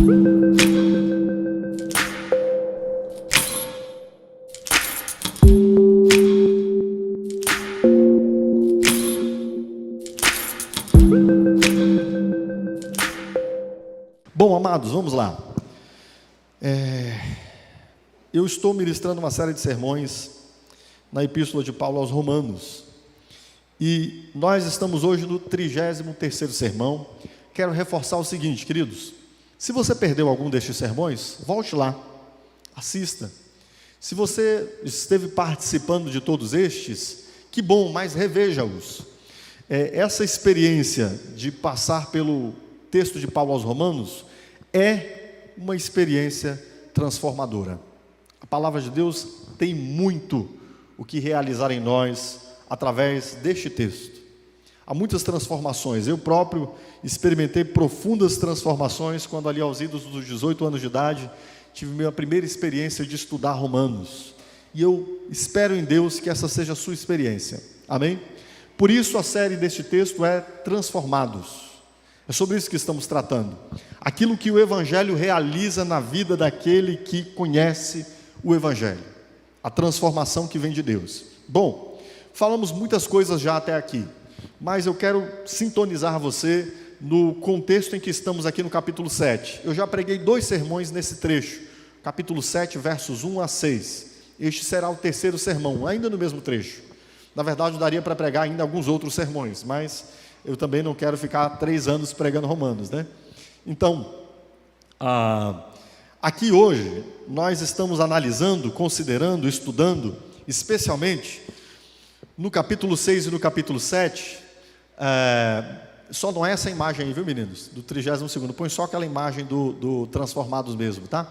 Bom, amados, vamos lá. Eu estou ministrando uma série de sermões na Epístola de Paulo aos Romanos. E nós estamos hoje no 33º sermão. Quero reforçar o seguinte, queridos. Se você perdeu algum destes sermões, volte lá, assista. Se você esteve participando de todos estes, que bom, mas reveja-os. Essa experiência de passar pelo texto de Paulo aos Romanos é uma experiência transformadora. A palavra de Deus tem muito o que realizar em nós através deste texto. Há muitas transformações. Eu próprio experimentei profundas transformações quando ali aos idos dos 18 anos de idade tive minha primeira experiência de estudar Romanos. E eu espero em Deus que essa seja a sua experiência. Amém? Por isso a série deste texto é Transformados. É sobre isso que estamos tratando. Aquilo que o Evangelho realiza na vida daquele que conhece o Evangelho. A transformação que vem de Deus. Bom, falamos muitas coisas já até aqui, mas eu quero sintonizar você no contexto em que estamos aqui no capítulo 7. Eu já preguei 2 sermões nesse trecho, capítulo 7, versos 1 a 6. Este será o 3º sermão, ainda no mesmo trecho. Na verdade, daria para pregar ainda alguns outros sermões, mas eu também não quero ficar 3 anos pregando Romanos, né? Então, aqui hoje, nós estamos analisando, considerando, estudando, especialmente no capítulo 6 e no capítulo 7, só não é essa imagem aí, viu, meninos? Do 32º, põe só aquela imagem do Transformados mesmo, tá?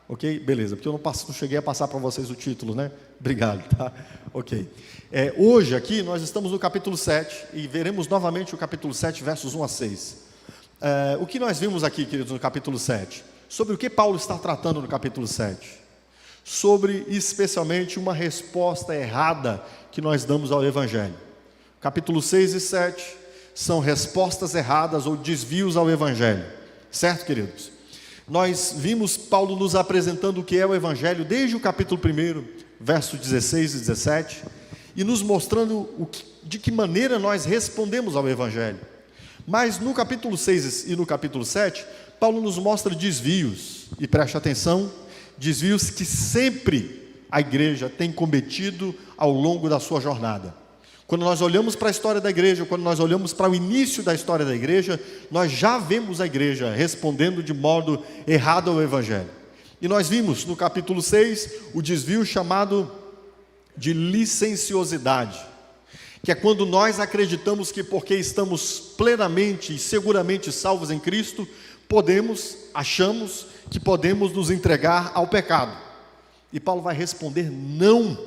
Ok? Beleza, porque eu não cheguei a passar para vocês o título, né? Obrigado, tá? Ok. Hoje aqui nós estamos no capítulo 7 e veremos novamente o capítulo 7, versos 1 a 6. O que nós vimos aqui, queridos, no capítulo 7? Sobre o que Paulo está tratando no capítulo 7? Sobre, especialmente, uma resposta errada que nós damos ao Evangelho. Capítulo 6 e 7 são respostas erradas ou desvios ao Evangelho. Certo, queridos? Nós vimos Paulo nos apresentando o que é o Evangelho desde o capítulo 1, versos 16 e 17, e nos mostrando de que maneira nós respondemos ao Evangelho. Mas no capítulo 6 e no capítulo 7, Paulo nos mostra desvios, e preste atenção, desvios que sempre a igreja tem cometido ao longo da sua jornada. Quando nós olhamos para a história da igreja, quando nós olhamos para o início da história da igreja, nós já vemos a igreja respondendo de modo errado ao Evangelho. E nós vimos no capítulo 6 o desvio chamado de licenciosidade, que é quando nós acreditamos que porque estamos plenamente e seguramente salvos em Cristo, achamos que podemos nos entregar ao pecado. E Paulo vai responder não,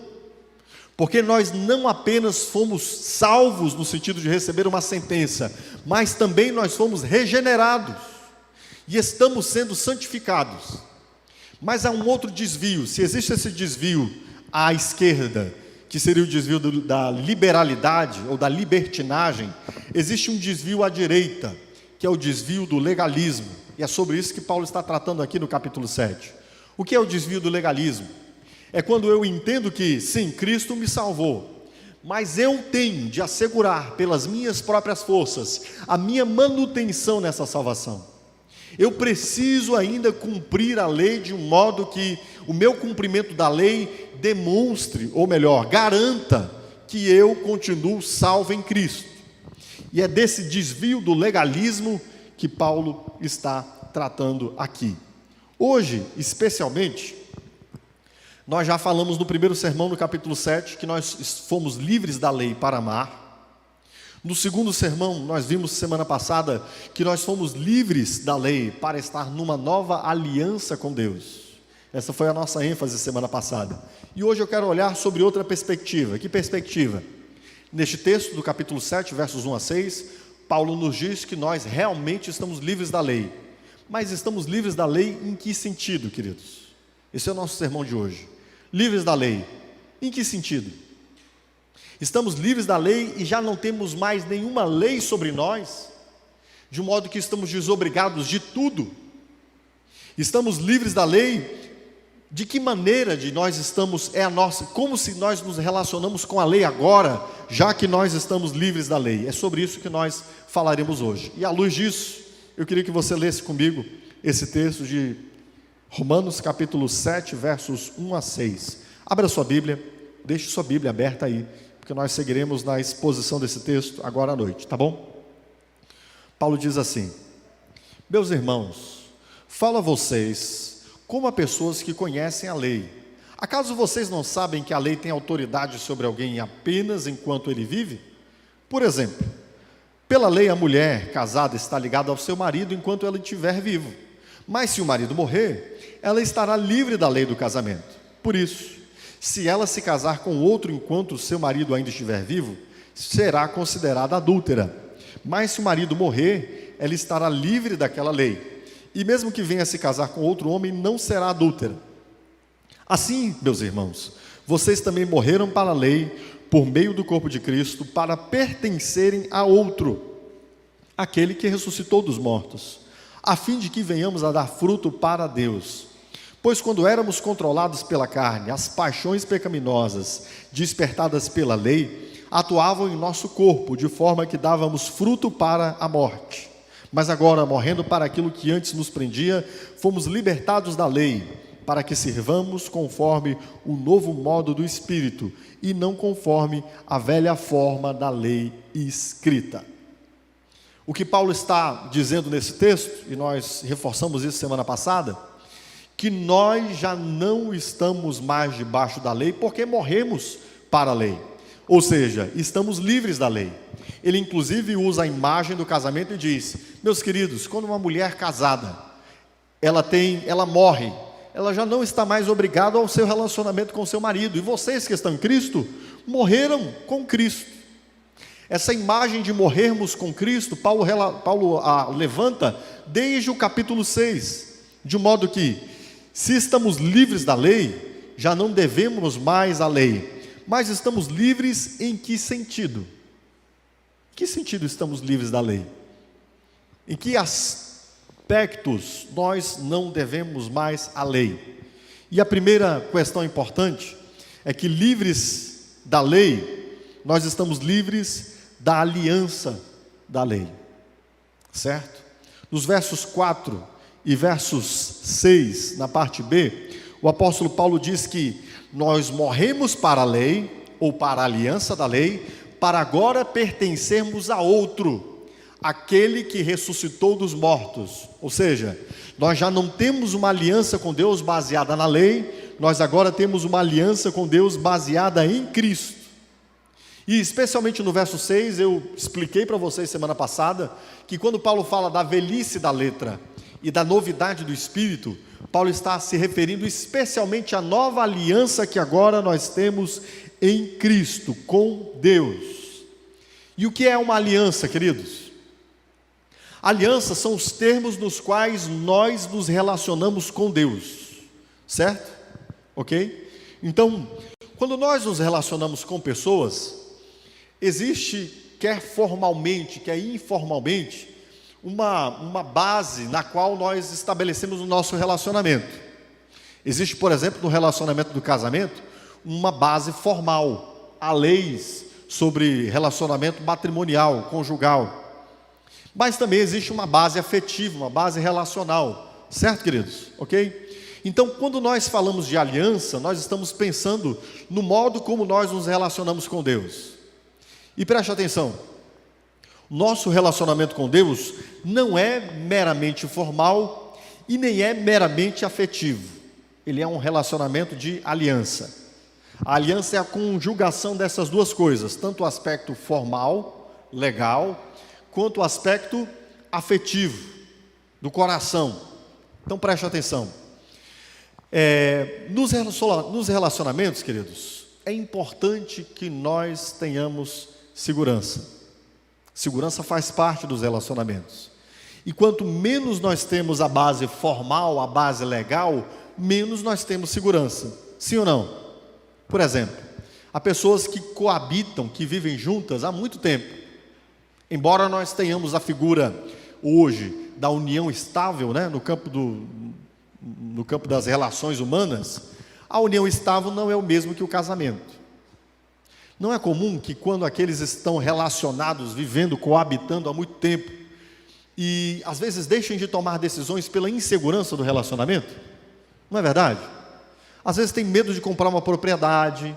porque nós não apenas fomos salvos no sentido de receber uma sentença, mas também nós fomos regenerados e estamos sendo santificados. Mas há um outro desvio. Se existe esse desvio à esquerda, que seria o desvio da liberalidade ou da libertinagem, existe um desvio à direita, que é o desvio do legalismo, e é sobre isso que Paulo está tratando aqui no capítulo 7. O que é o desvio do legalismo? É quando eu entendo que, sim, Cristo me salvou, mas eu tenho de assegurar pelas minhas próprias forças a minha manutenção nessa salvação. Eu preciso ainda cumprir a lei de um modo que o meu cumprimento da lei demonstre, ou melhor, garanta que eu continuo salvo em Cristo. E é desse desvio do legalismo que Paulo está tratando aqui. Hoje, especialmente, nós já falamos no primeiro sermão, no capítulo 7, que nós fomos livres da lei para amar. No segundo sermão, nós vimos semana passada que nós fomos livres da lei para estar numa nova aliança com Deus. Essa foi a nossa ênfase semana passada. E hoje eu quero olhar sobre outra perspectiva. Que perspectiva? Neste texto do capítulo 7, versos 1 a 6, Paulo nos diz que nós realmente estamos livres da lei. Mas estamos livres da lei em que sentido, queridos? Esse é o nosso sermão de hoje. Livres da lei. Em que sentido? Estamos livres da lei e já não temos mais nenhuma lei sobre nós, de modo que estamos desobrigados de tudo. Estamos livres da lei. De que maneira como se nós nos relacionamos com a lei agora, já que nós estamos livres da lei? É sobre isso que nós falaremos hoje. E à luz disso, eu queria que você lesse comigo esse texto de Romanos capítulo 7, versos 1 a 6. Abra sua Bíblia, deixe sua Bíblia aberta aí, porque nós seguiremos na exposição desse texto agora à noite, tá bom? Paulo diz assim: meus irmãos, falo a vocês como a pessoas que conhecem a lei. Acaso vocês não sabem que a lei tem autoridade sobre alguém apenas enquanto ele vive? Por exemplo, pela lei a mulher casada está ligada ao seu marido enquanto ele estiver vivo. Mas se o marido morrer, ela estará livre da lei do casamento. Por isso, se ela se casar com outro enquanto o seu marido ainda estiver vivo, será considerada adúltera. Mas se o marido morrer, ela estará livre daquela lei. E mesmo que venha se casar com outro homem, não será adúltera. Assim, meus irmãos, vocês também morreram para a lei, por meio do corpo de Cristo, para pertencerem a outro, aquele que ressuscitou dos mortos, a fim de que venhamos a dar fruto para Deus. Pois quando éramos controlados pela carne, as paixões pecaminosas, despertadas pela lei, atuavam em nosso corpo, de forma que dávamos fruto para a morte. Mas agora, morrendo para aquilo que antes nos prendia, fomos libertados da lei, para que sirvamos conforme o novo modo do Espírito, e não conforme a velha forma da lei escrita. O que Paulo está dizendo nesse texto, e nós reforçamos isso semana passada, que nós já não estamos mais debaixo da lei, porque morremos para a lei. Ou seja, estamos livres da lei. Ele inclusive usa a imagem do casamento e diz: meus queridos, quando uma mulher casada, ela morre, ela já não está mais obrigada ao seu relacionamento com seu marido. E vocês que estão em Cristo, morreram com Cristo. Essa imagem de morrermos com Cristo, Paulo levanta desde o capítulo 6, de modo que, se estamos livres da lei, já não devemos mais a lei. Mas estamos livres em que sentido? Que sentido estamos livres da lei? Em que aspectos nós não devemos mais a lei? E a primeira questão importante é que, livres da lei, nós estamos livres da aliança da lei, certo? Nos versos 4 e versos 6, na parte B, o apóstolo Paulo diz que nós morremos para a lei, ou para a aliança da lei, para agora pertencermos a outro, aquele que ressuscitou dos mortos. Ou seja, nós já não temos uma aliança com Deus baseada na lei, nós agora temos uma aliança com Deus baseada em Cristo. E especialmente no verso 6, eu expliquei para vocês semana passada, que quando Paulo fala da velhice da letra e da novidade do Espírito, Paulo está se referindo especialmente à nova aliança que agora nós temos em Cristo, com Deus. E o que é uma aliança, queridos? Alianças são os termos nos quais nós nos relacionamos com Deus, certo? Ok? Então, quando nós nos relacionamos com pessoas, existe, quer formalmente, quer informalmente, uma base na qual nós estabelecemos o nosso relacionamento. Existe, por exemplo, no relacionamento do casamento, uma base formal. Há leis sobre relacionamento matrimonial, conjugal. Mas também existe uma base afetiva, uma base relacional. Certo, queridos? Ok? Então, quando nós falamos de aliança, nós estamos pensando no modo como nós nos relacionamos com Deus. E preste atenção, nosso relacionamento com Deus não é meramente formal e nem é meramente afetivo. Ele é um relacionamento de aliança. A aliança é a conjugação dessas duas coisas, tanto o aspecto formal, legal, quanto o aspecto afetivo, do coração. Então preste atenção. Nos relacionamentos, queridos, é importante que nós tenhamos segurança. Segurança faz parte dos relacionamentos. E quanto menos nós temos a base formal, a base legal, menos nós temos segurança. Sim ou não? Por exemplo, há pessoas que coabitam, que vivem juntas há muito tempo. Embora nós tenhamos a figura hoje da união estável, né, no campo no campo das relações humanas, a união estável não é o mesmo que o casamento. Não é comum que quando aqueles estão relacionados, vivendo, coabitando há muito tempo, e às vezes deixem de tomar decisões pela insegurança do relacionamento? Não é verdade? Às vezes tem medo de comprar uma propriedade,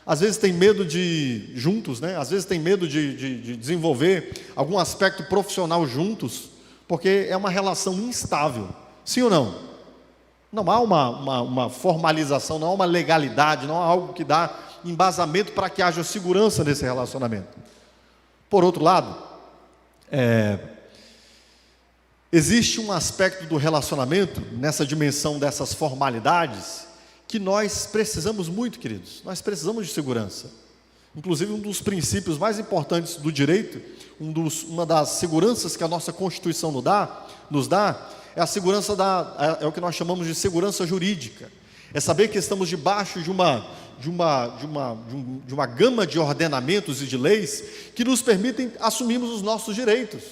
às vezes tem medo de, juntos, né? Às vezes tem medo de desenvolver algum aspecto profissional juntos, porque é uma relação instável. Sim ou não? Não há uma formalização, não há uma legalidade, não há algo que dá embasamento para que haja segurança nesse relacionamento. Por outro lado, existe um aspecto do relacionamento, nessa dimensão dessas formalidades, que nós precisamos muito, queridos. Nós precisamos de segurança. Inclusive, um dos princípios mais importantes do direito, uma das seguranças que a nossa Constituição nos dá, é a segurança é o que nós chamamos de segurança jurídica. É saber que estamos debaixo de uma gama de ordenamentos e de leis que nos permitem assumirmos os nossos direitos.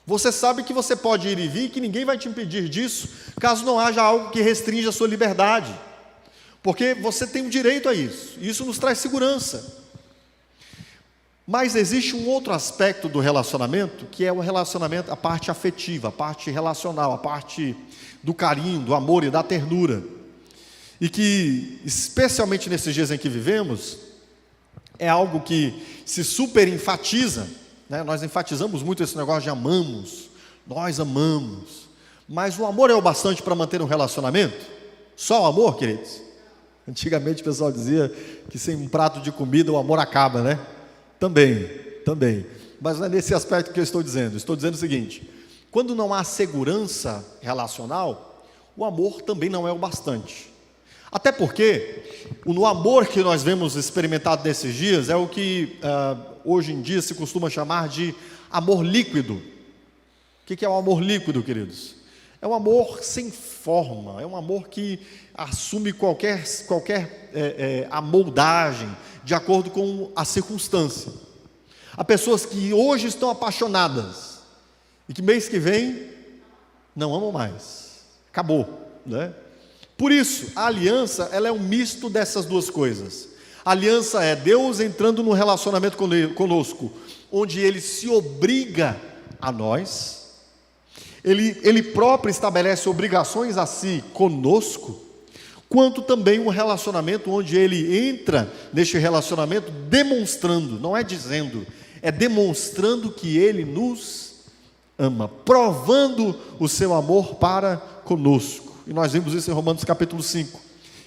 Você sabe que você pode ir e vir, que ninguém vai te impedir disso, caso não haja algo que restrinja a sua liberdade. Porque você tem o direito a isso, e isso nos traz segurança. Mas existe um outro aspecto do relacionamento, que é o relacionamento, a parte afetiva, a parte relacional, a parte do carinho, do amor e da ternura. E que, especialmente nesses dias em que vivemos, é algo que se super enfatiza, né? Nós enfatizamos muito esse negócio de amamos, nós amamos. Mas o amor é o bastante para manter um relacionamento? Só o amor, queridos? Antigamente o pessoal dizia que sem um prato de comida o amor acaba, né? Também. Mas não é nesse aspecto que eu estou dizendo. Estou dizendo o seguinte: quando não há segurança relacional, o amor também não é o bastante. Até porque, no amor que nós vemos experimentado nesses dias, é o que hoje em dia se costuma chamar de amor líquido. O que é o amor líquido, queridos? É um amor sem forma, é um amor que assume qualquer amoldagem, de acordo com a circunstância. Há pessoas que hoje estão apaixonadas, e que mês que vem, não amam mais. Acabou, né? Por isso, a aliança, ela é um misto dessas duas coisas. A aliança é Deus entrando no relacionamento conosco, onde Ele se obriga a nós, Ele próprio estabelece obrigações a si conosco, quanto também um relacionamento onde Ele entra neste relacionamento demonstrando, não é dizendo, é demonstrando que Ele nos ama, provando o seu amor para conosco. E nós vimos isso em Romanos capítulo 5,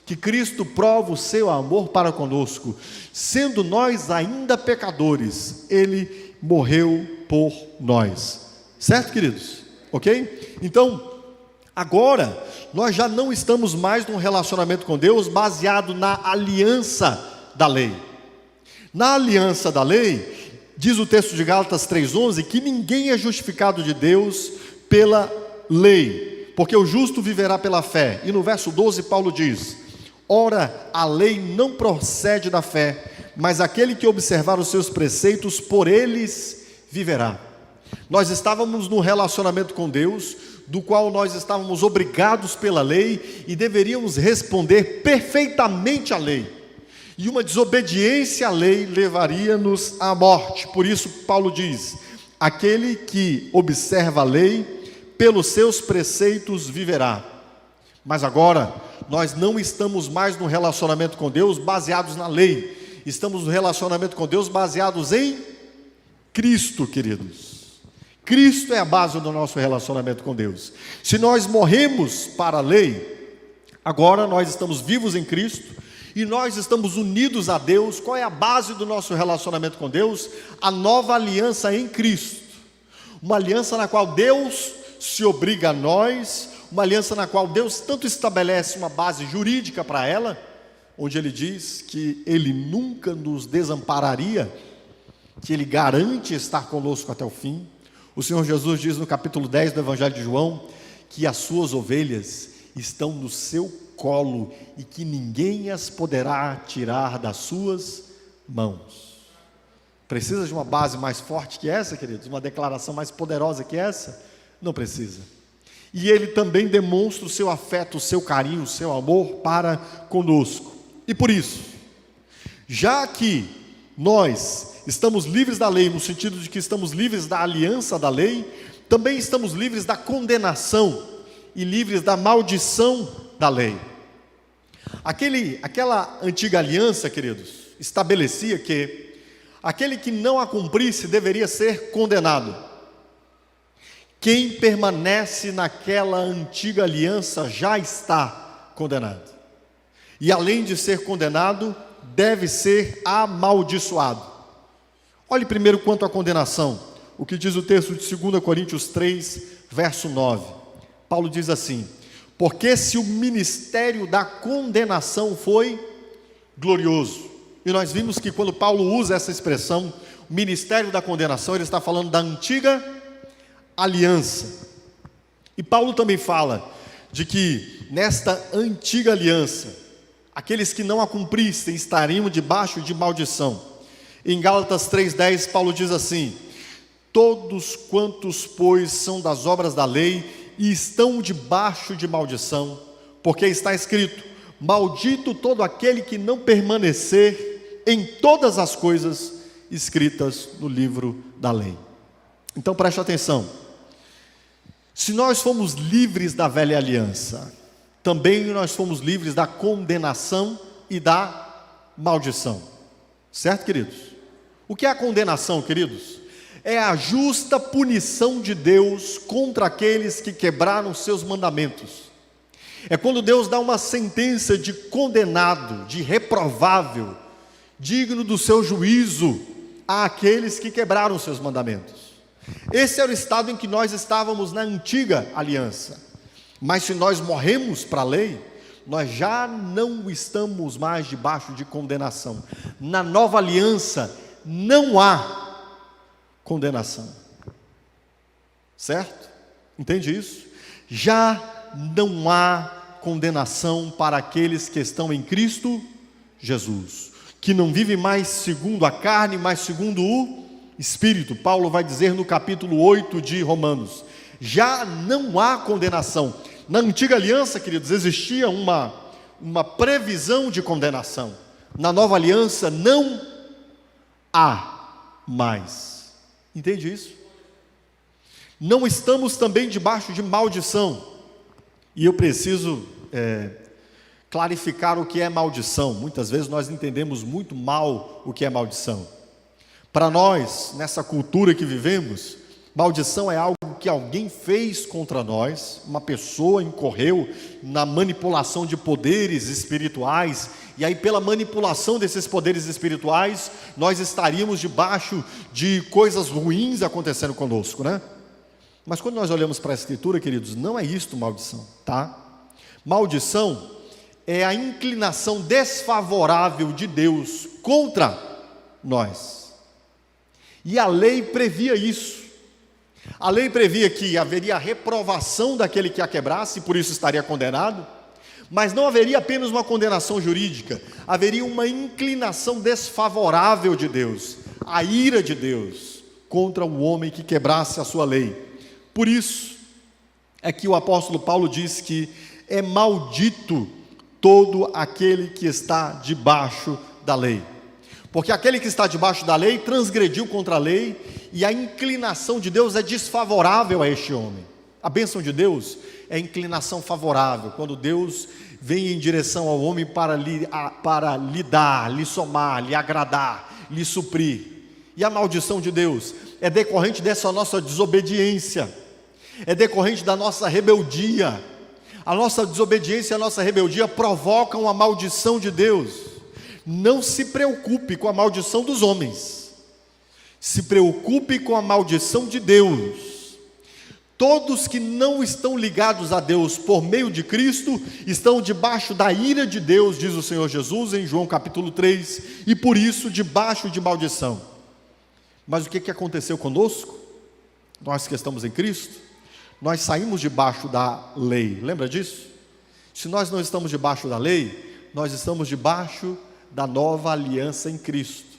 que Cristo prova o seu amor para conosco, sendo nós ainda pecadores, Ele morreu por nós. Certo, queridos? Ok? Então, agora, nós já não estamos mais num relacionamento com Deus baseado na aliança da lei. Na aliança da lei, diz o texto de Gálatas 3,11, que ninguém é justificado de Deus pela lei, porque o justo viverá pela fé. E no verso 12, Paulo diz: ora, a lei não procede da fé, mas aquele que observar os seus preceitos, por eles viverá. Nós estávamos num relacionamento com Deus, do qual nós estávamos obrigados pela lei e deveríamos responder perfeitamente à lei. E uma desobediência à lei levaria-nos à morte. Por isso Paulo diz: aquele que observa a lei, pelos seus preceitos viverá. Mas agora, nós não estamos mais no relacionamento com Deus baseados na lei. Estamos no relacionamento com Deus baseados em Cristo, queridos. Cristo é a base do nosso relacionamento com Deus. Se nós morremos para a lei, agora nós estamos vivos em Cristo e nós estamos unidos a Deus. Qual é a base do nosso relacionamento com Deus? A nova aliança em Cristo. Uma aliança na qual Deus se obriga a nós, uma aliança na qual Deus tanto estabelece uma base jurídica para ela, onde Ele diz que Ele nunca nos desampararia, que Ele garante estar conosco até o fim. O Senhor Jesus diz no capítulo 10 do Evangelho de João, que as suas ovelhas estão no seu colo e que ninguém as poderá tirar das suas mãos. Precisa de uma base mais forte que essa, queridos? Uma declaração mais poderosa que essa? Não precisa. e Ele também demonstra o seu afeto, o seu carinho, o seu amor para conosco. E por isso, já que nós estamos livres da lei, no sentido de que estamos livres da aliança da lei, também estamos livres da condenação e livres da maldição da lei. Aquela antiga aliança, queridos, estabelecia que aquele que não a cumprisse deveria ser condenado. Quem permanece naquela antiga aliança já está condenado. E além de ser condenado, deve ser amaldiçoado. Olhe primeiro quanto à condenação, o que diz o texto de 2 Coríntios 3, verso 9. Paulo diz assim: porque se o ministério da condenação foi glorioso, e nós vimos que quando Paulo usa essa expressão, ministério da condenação, ele está falando da antiga aliança. E Paulo também fala de que nesta antiga aliança, aqueles que não a cumprissem estariam debaixo de maldição. Em Gálatas 3,10, Paulo diz assim: todos quantos, pois, são das obras da lei e estão debaixo de maldição, porque está escrito: maldito todo aquele que não permanecer em todas as coisas escritas no livro da lei. Então preste atenção, se nós fomos livres da velha aliança, também nós fomos livres da condenação e da maldição, certo, queridos? O que é a condenação, queridos? É a justa punição de Deus contra aqueles que quebraram seus mandamentos. É quando Deus dá uma sentença de condenado, de reprovável, digno do seu juízo, àqueles que quebraram seus mandamentos. Esse era o estado em que nós estávamos na antiga aliança. Mas se nós morremos para a lei, nós já não estamos mais debaixo de condenação. Na nova aliança não há condenação, certo? Entende isso? Já não há condenação para aqueles que estão em Cristo Jesus, que não vivem mais segundo a carne, mas segundo o Espírito. Paulo vai dizer no capítulo 8 de Romanos: já não há condenação. Na antiga aliança, queridos, existia uma previsão de condenação. Na nova aliança não há mais. Entende isso? Não estamos também debaixo de maldição. E eu preciso clarificar o que é maldição. Muitas vezes nós entendemos muito mal o que é maldição. Para nós, nessa cultura que vivemos, maldição é algo que alguém fez contra nós, uma pessoa incorreu na manipulação de poderes espirituais, e aí pela manipulação desses poderes espirituais, nós estaríamos debaixo de coisas ruins acontecendo conosco, né? Mas quando nós olhamos para a Escritura, queridos, não é isto maldição, tá? Maldição é a inclinação desfavorável de Deus contra nós. E a lei previa isso. A lei previa que haveria a reprovação daquele que a quebrasse, por isso estaria condenado. Mas não haveria apenas uma condenação jurídica, haveria uma inclinação desfavorável de Deus, a ira de Deus contra o homem que quebrasse a sua lei. Por isso é que o apóstolo Paulo diz que é maldito todo aquele que está debaixo da lei. Porque aquele que está debaixo da lei transgrediu contra a lei, e a inclinação de Deus é desfavorável a este homem. A bênção de Deus é inclinação favorável, quando Deus vem em direção ao homem para lhe dar, lhe somar, lhe agradar, lhe suprir. E a maldição de Deus é decorrente dessa nossa desobediência, é decorrente da nossa rebeldia. A nossa desobediência e a nossa rebeldia provocam a maldição de Deus. Não se preocupe com a maldição dos homens, se preocupe com a maldição de Deus. Todos que não estão ligados a Deus por meio de Cristo, estão debaixo da ira de Deus, diz o Senhor Jesus em João capítulo 3, e por isso debaixo de maldição. Mas o que aconteceu conosco? Nós que estamos em Cristo, nós saímos debaixo da lei, lembra disso? Se nós não estamos debaixo da lei, nós estamos debaixo da nova aliança em Cristo,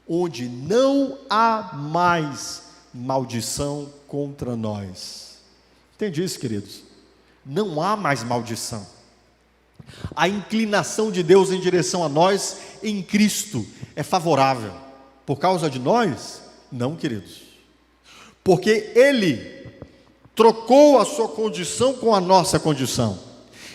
onde não há mais maldição contra nós. Entende isso, queridos? não há mais maldição. A inclinação de Deus em direção a nós em Cristo é favorável. Por causa de nós? Não, queridos. Porque Ele trocou a sua condição com a nossa condição.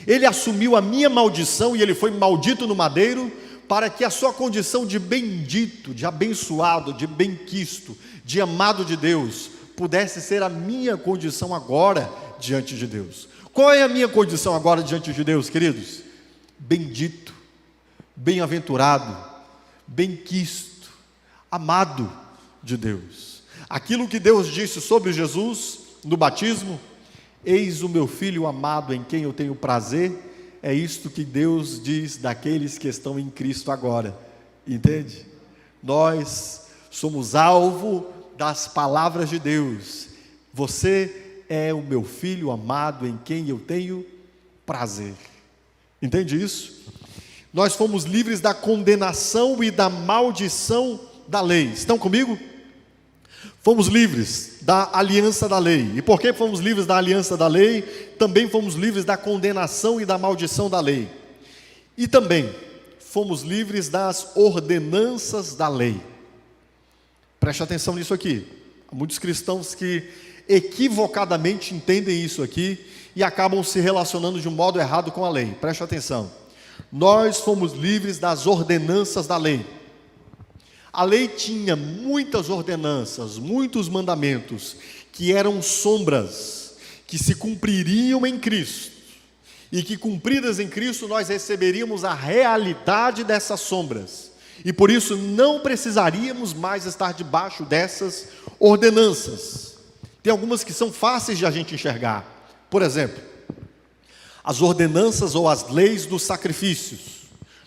Ele assumiu a minha maldição e Ele foi maldito no madeiro, para que a sua condição de bendito, de abençoado, de benquisto, de amado de Deus, pudesse ser a minha condição agora diante de Deus. Qual é a minha condição agora diante de Deus, queridos? Bendito, bem-aventurado, benquisto, amado de Deus. Aquilo que Deus disse sobre Jesus no batismo: eis o meu filho amado em quem eu tenho prazer. É isto que Deus diz daqueles que estão em Cristo agora, entende? Nós somos alvo das palavras de Deus. Você é o meu filho amado em quem eu tenho prazer. Entende isso? Nós fomos livres da condenação e da maldição da lei. Estão comigo? Fomos livres da aliança da lei. E por que fomos livres da aliança da lei? Também fomos livres da condenação e da maldição da lei. E também fomos livres das ordenanças da lei. Preste atenção nisso aqui. Há muitos cristãos que equivocadamente entendem isso aqui e acabam se relacionando de um modo errado com a lei. Preste atenção. Nós fomos livres das ordenanças da lei. A lei tinha muitas ordenanças, muitos mandamentos, que eram sombras, que se cumpririam em Cristo, e que cumpridas em Cristo nós receberíamos a realidade dessas sombras, e por isso não precisaríamos mais estar debaixo dessas ordenanças. Tem algumas que são fáceis de a gente enxergar. Por exemplo, as ordenanças ou as leis dos sacrifícios.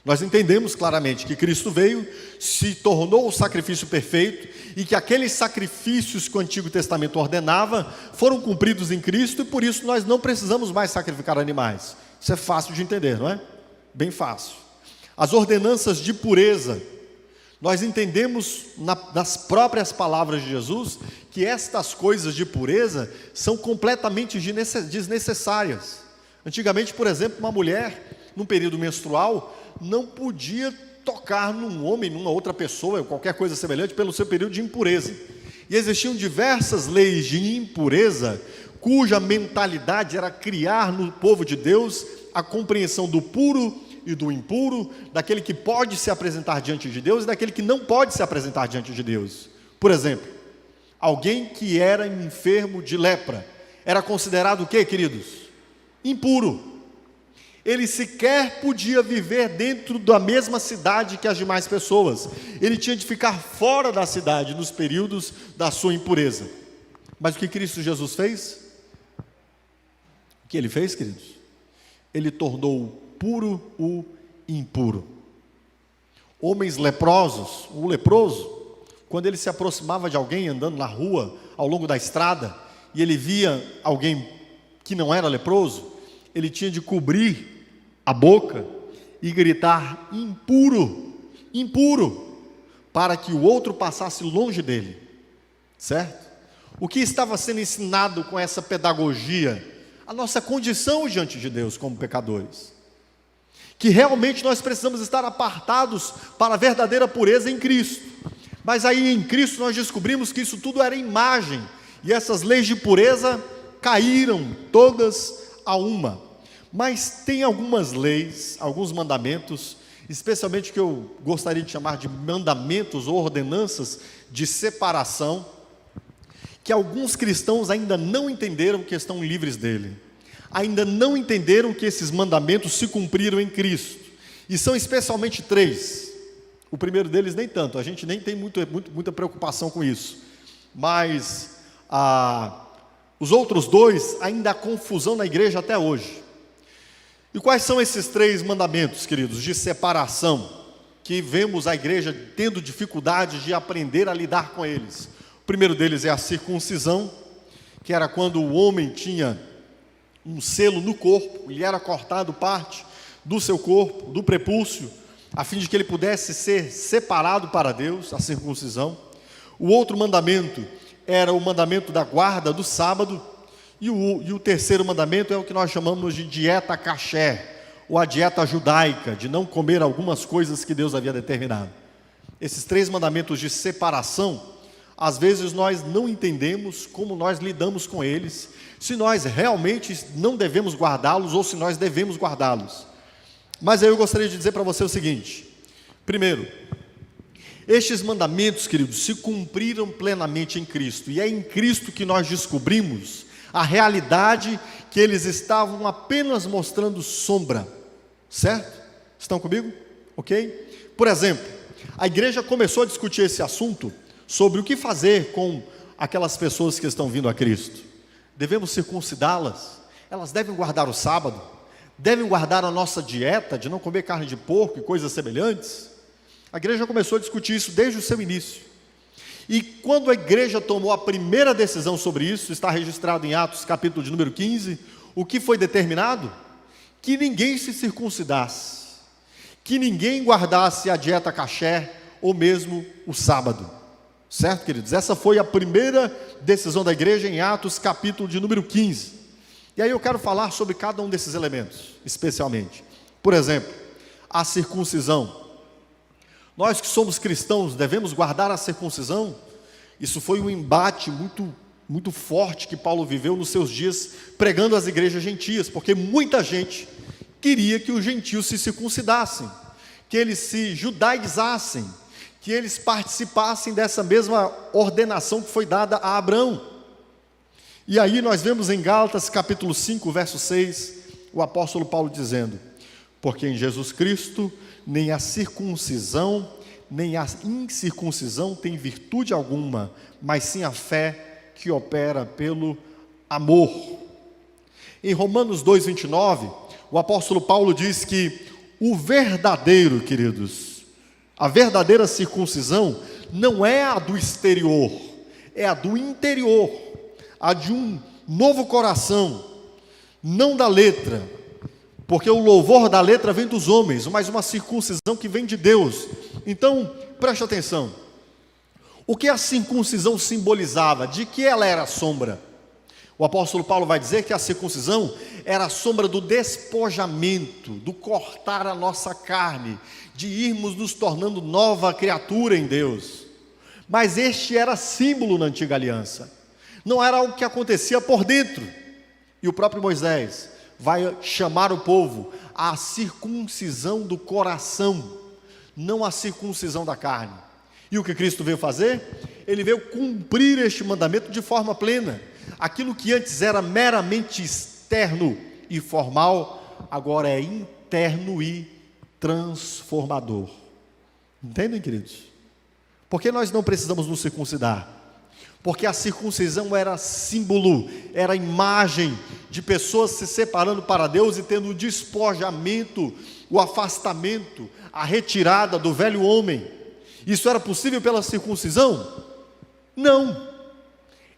Nós entendemos claramente que Cristo veio, se tornou o sacrifício perfeito, e que aqueles sacrifícios que o Antigo Testamento ordenava foram cumpridos em Cristo, e por isso nós não precisamos mais sacrificar animais. Isso é fácil de entender, não é? Bem fácil. As ordenanças de pureza. Nós entendemos nas próprias palavras de Jesus que estas coisas de pureza são completamente desnecessárias. Antigamente, por exemplo, uma mulher, num período menstrual, não podia tocar num homem, numa outra pessoa, qualquer coisa semelhante, pelo seu período de impureza. E existiam diversas leis de impureza, cuja mentalidade era criar no povo de Deus a compreensão do puro e do impuro, daquele que pode se apresentar diante de Deus e daquele que não pode se apresentar diante de Deus. Por exemplo, alguém que era enfermo de lepra, era considerado o quê, queridos? Impuro. Ele sequer podia viver dentro da mesma cidade que as demais pessoas. Ele tinha de ficar fora da cidade nos períodos da sua impureza. Mas o que Cristo Jesus fez? O que Ele fez, queridos? Ele tornou puro o impuro. Homens leprosos, o leproso, quando ele se aproximava de alguém andando na rua, ao longo da estrada, e ele via alguém que não era leproso, ele tinha de cobrir a boca e gritar: impuro, impuro, para que o outro passasse longe dele, certo? O que estava sendo ensinado com essa pedagogia? A nossa condição diante de Deus como pecadores, que realmente nós precisamos estar apartados para a verdadeira pureza em Cristo. Mas aí em Cristo nós descobrimos que isso tudo era imagem, e essas leis de pureza caíram todas a uma. Mas tem algumas leis, alguns mandamentos, especialmente que eu gostaria de chamar de mandamentos ou ordenanças de separação, que alguns cristãos ainda não entenderam que estão livres dele, ainda não entenderam que esses mandamentos se cumpriram em Cristo, e são especialmente 3. O primeiro deles nem tanto, a gente nem tem muita preocupação com isso, mas os outros 2 ainda há confusão na igreja até hoje. E quais são esses 3 mandamentos, queridos, de separação, que vemos a igreja tendo dificuldade de aprender a lidar com eles? O primeiro deles é a circuncisão, que era quando o homem tinha um selo no corpo, lhe era cortado parte do seu corpo, do prepúcio, a fim de que ele pudesse ser separado para Deus, a circuncisão. O outro mandamento era o mandamento da guarda do sábado, E o terceiro mandamento é o que nós chamamos de dieta kasher, ou a dieta judaica, de não comer algumas coisas que Deus havia determinado. Esses 3 mandamentos de separação, às vezes nós não entendemos como nós lidamos com eles, se nós realmente não devemos guardá-los ou se nós devemos guardá-los. Mas aí eu gostaria de dizer para você o seguinte: primeiro, estes mandamentos, queridos, se cumpriram plenamente em Cristo, e é em Cristo que nós descobrimos a realidade que eles estavam apenas mostrando sombra, certo? Estão comigo? Ok? Por exemplo, a igreja começou a discutir esse assunto sobre o que fazer com aquelas pessoas que estão vindo a Cristo. Devemos circuncidá-las? Elas devem guardar o sábado? Devem guardar a nossa dieta de não comer carne de porco e coisas semelhantes? A igreja começou a discutir isso desde o seu início. E quando a igreja tomou a primeira decisão sobre isso, está registrado em Atos capítulo de número 15, o que foi determinado? Que ninguém se circuncidasse, que ninguém guardasse a dieta kasher ou mesmo o sábado. Certo, queridos? Essa foi a primeira decisão da igreja em Atos capítulo de número 15. E aí eu quero falar sobre cada um desses elementos, especialmente. Por exemplo, a circuncisão. Nós que somos cristãos devemos guardar a circuncisão? Isso foi um embate muito forte que Paulo viveu nos seus dias pregando às igrejas gentias, porque muita gente queria que os gentios se circuncidassem, que eles se judaizassem, que eles participassem dessa mesma ordenação que foi dada a Abraão. E aí nós vemos em Gálatas capítulo 5, verso 6, o apóstolo Paulo dizendo: porque em Jesus Cristo nem a circuncisão, nem a incircuncisão tem virtude alguma, mas sim a fé que opera pelo amor. Em Romanos 2, 29, o apóstolo Paulo diz que o verdadeiro, queridos, a verdadeira circuncisão não é a do exterior, é a do interior, a de um novo coração, não da letra, porque o louvor da letra vem dos homens, mas uma circuncisão que vem de Deus. Então, preste atenção, o que a circuncisão simbolizava? De que ela era sombra? O apóstolo Paulo vai dizer que a circuncisão era a sombra do despojamento, do cortar a nossa carne, de irmos nos tornando nova criatura em Deus. Mas este era símbolo na antiga aliança, não era algo que acontecia por dentro. E o próprio Moisés vai chamar o povo à circuncisão do coração, não à circuncisão da carne. E o que Cristo veio fazer? Ele veio cumprir este mandamento de forma plena. Aquilo que antes era meramente externo e formal, agora é interno e transformador. Entendem, queridos? Por que nós não precisamos nos circuncidar? Porque a circuncisão era símbolo, era imagem de pessoas se separando para Deus e tendo o despojamento, o afastamento, a retirada do velho homem. Isso era possível pela circuncisão? Não.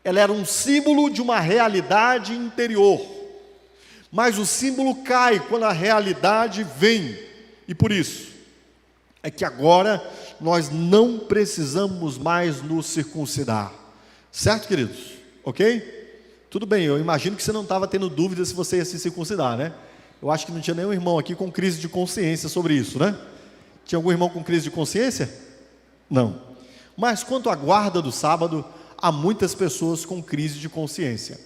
Ela era um símbolo de uma realidade interior. Mas o símbolo cai quando a realidade vem. E por isso é que agora nós não precisamos mais nos circuncidar. Certo, queridos? Ok? Tudo bem, eu imagino que você não estava tendo dúvida se você ia se circuncidar, né? Eu acho que não tinha nenhum irmão aqui com crise de consciência sobre isso, né? Tinha algum irmão com crise de consciência? Não. Mas quanto à guarda do sábado, há muitas pessoas com crise de consciência.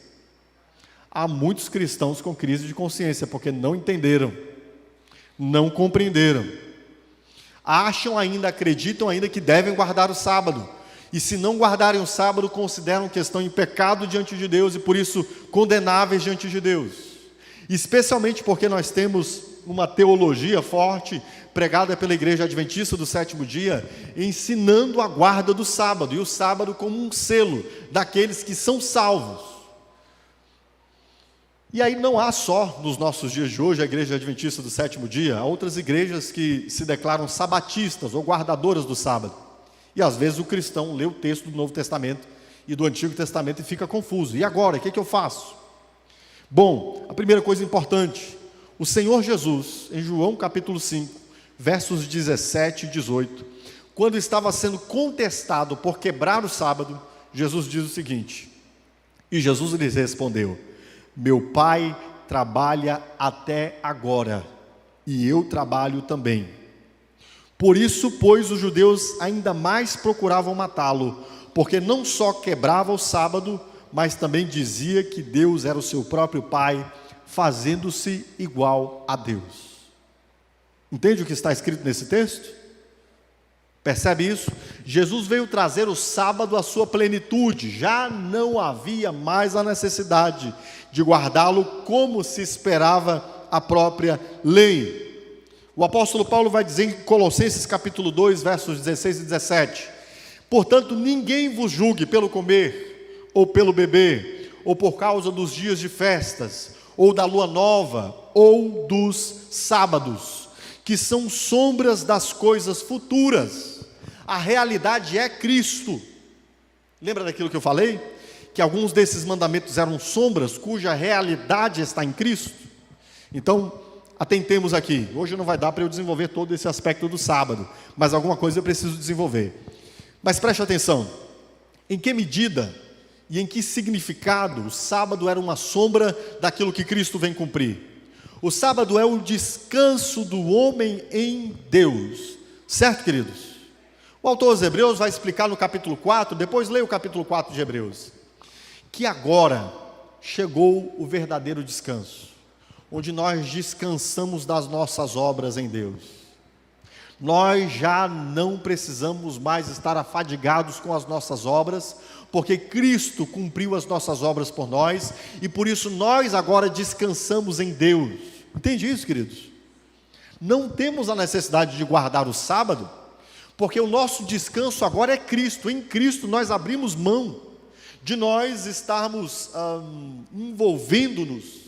Há muitos cristãos com crise de consciência, porque não entenderam, não compreenderam. Acham ainda, acreditam ainda que devem guardar o sábado. E se não guardarem o sábado, consideram que estão em pecado diante de Deus e por isso condenáveis diante de Deus. Especialmente porque nós temos uma teologia forte, pregada pela Igreja Adventista do Sétimo Dia, ensinando a guarda do sábado, e o sábado como um selo daqueles que são salvos. E aí não há só, nos nossos dias de hoje, a Igreja Adventista do Sétimo Dia, há outras igrejas que se declaram sabatistas ou guardadoras do sábado. E às vezes o cristão lê o texto do Novo Testamento e do Antigo Testamento e fica confuso. E agora, o que eu faço? Bom, a primeira coisa importante, o Senhor Jesus, em João capítulo 5, versos 17 e 18, quando estava sendo contestado por quebrar o sábado, Jesus diz o seguinte: e Jesus lhes respondeu: Meu Pai trabalha até agora, e eu trabalho também. Por isso, pois, os judeus ainda mais procuravam matá-lo, porque não só quebrava o sábado, mas também dizia que Deus era o seu próprio Pai, fazendo-se igual a Deus. Entende o que está escrito nesse texto? Percebe isso? Jesus veio trazer o sábado à sua plenitude, já não havia mais a necessidade de guardá-lo como se esperava a própria lei. O apóstolo Paulo vai dizer em Colossenses capítulo 2, versos 16 e 17: portanto, ninguém vos julgue pelo comer, ou pelo beber, ou por causa dos dias de festas, ou da lua nova, ou dos sábados, que são sombras das coisas futuras. A realidade é Cristo. Lembra daquilo que eu falei? Que alguns desses mandamentos eram sombras, cuja realidade está em Cristo? Então, atentemos aqui. Hoje não vai dar para eu desenvolver todo esse aspecto do sábado, mas alguma coisa eu preciso desenvolver. Mas preste atenção, em que medida e em que significado o sábado era uma sombra daquilo que Cristo vem cumprir? O sábado é o descanso do homem em Deus, certo, queridos? O autor aos Hebreus vai explicar no capítulo 4, depois leia o capítulo 4 de Hebreus, que agora chegou o verdadeiro descanso, onde nós descansamos das nossas obras em Deus. Nós já não precisamos mais estar afadigados com as nossas obras, porque Cristo cumpriu as nossas obras por nós, e por isso nós agora descansamos em Deus. Entende isso, queridos? Não temos a necessidade de guardar o sábado, porque o nosso descanso agora é Cristo. Em Cristo nós abrimos mão de nós estarmos envolvendo-nos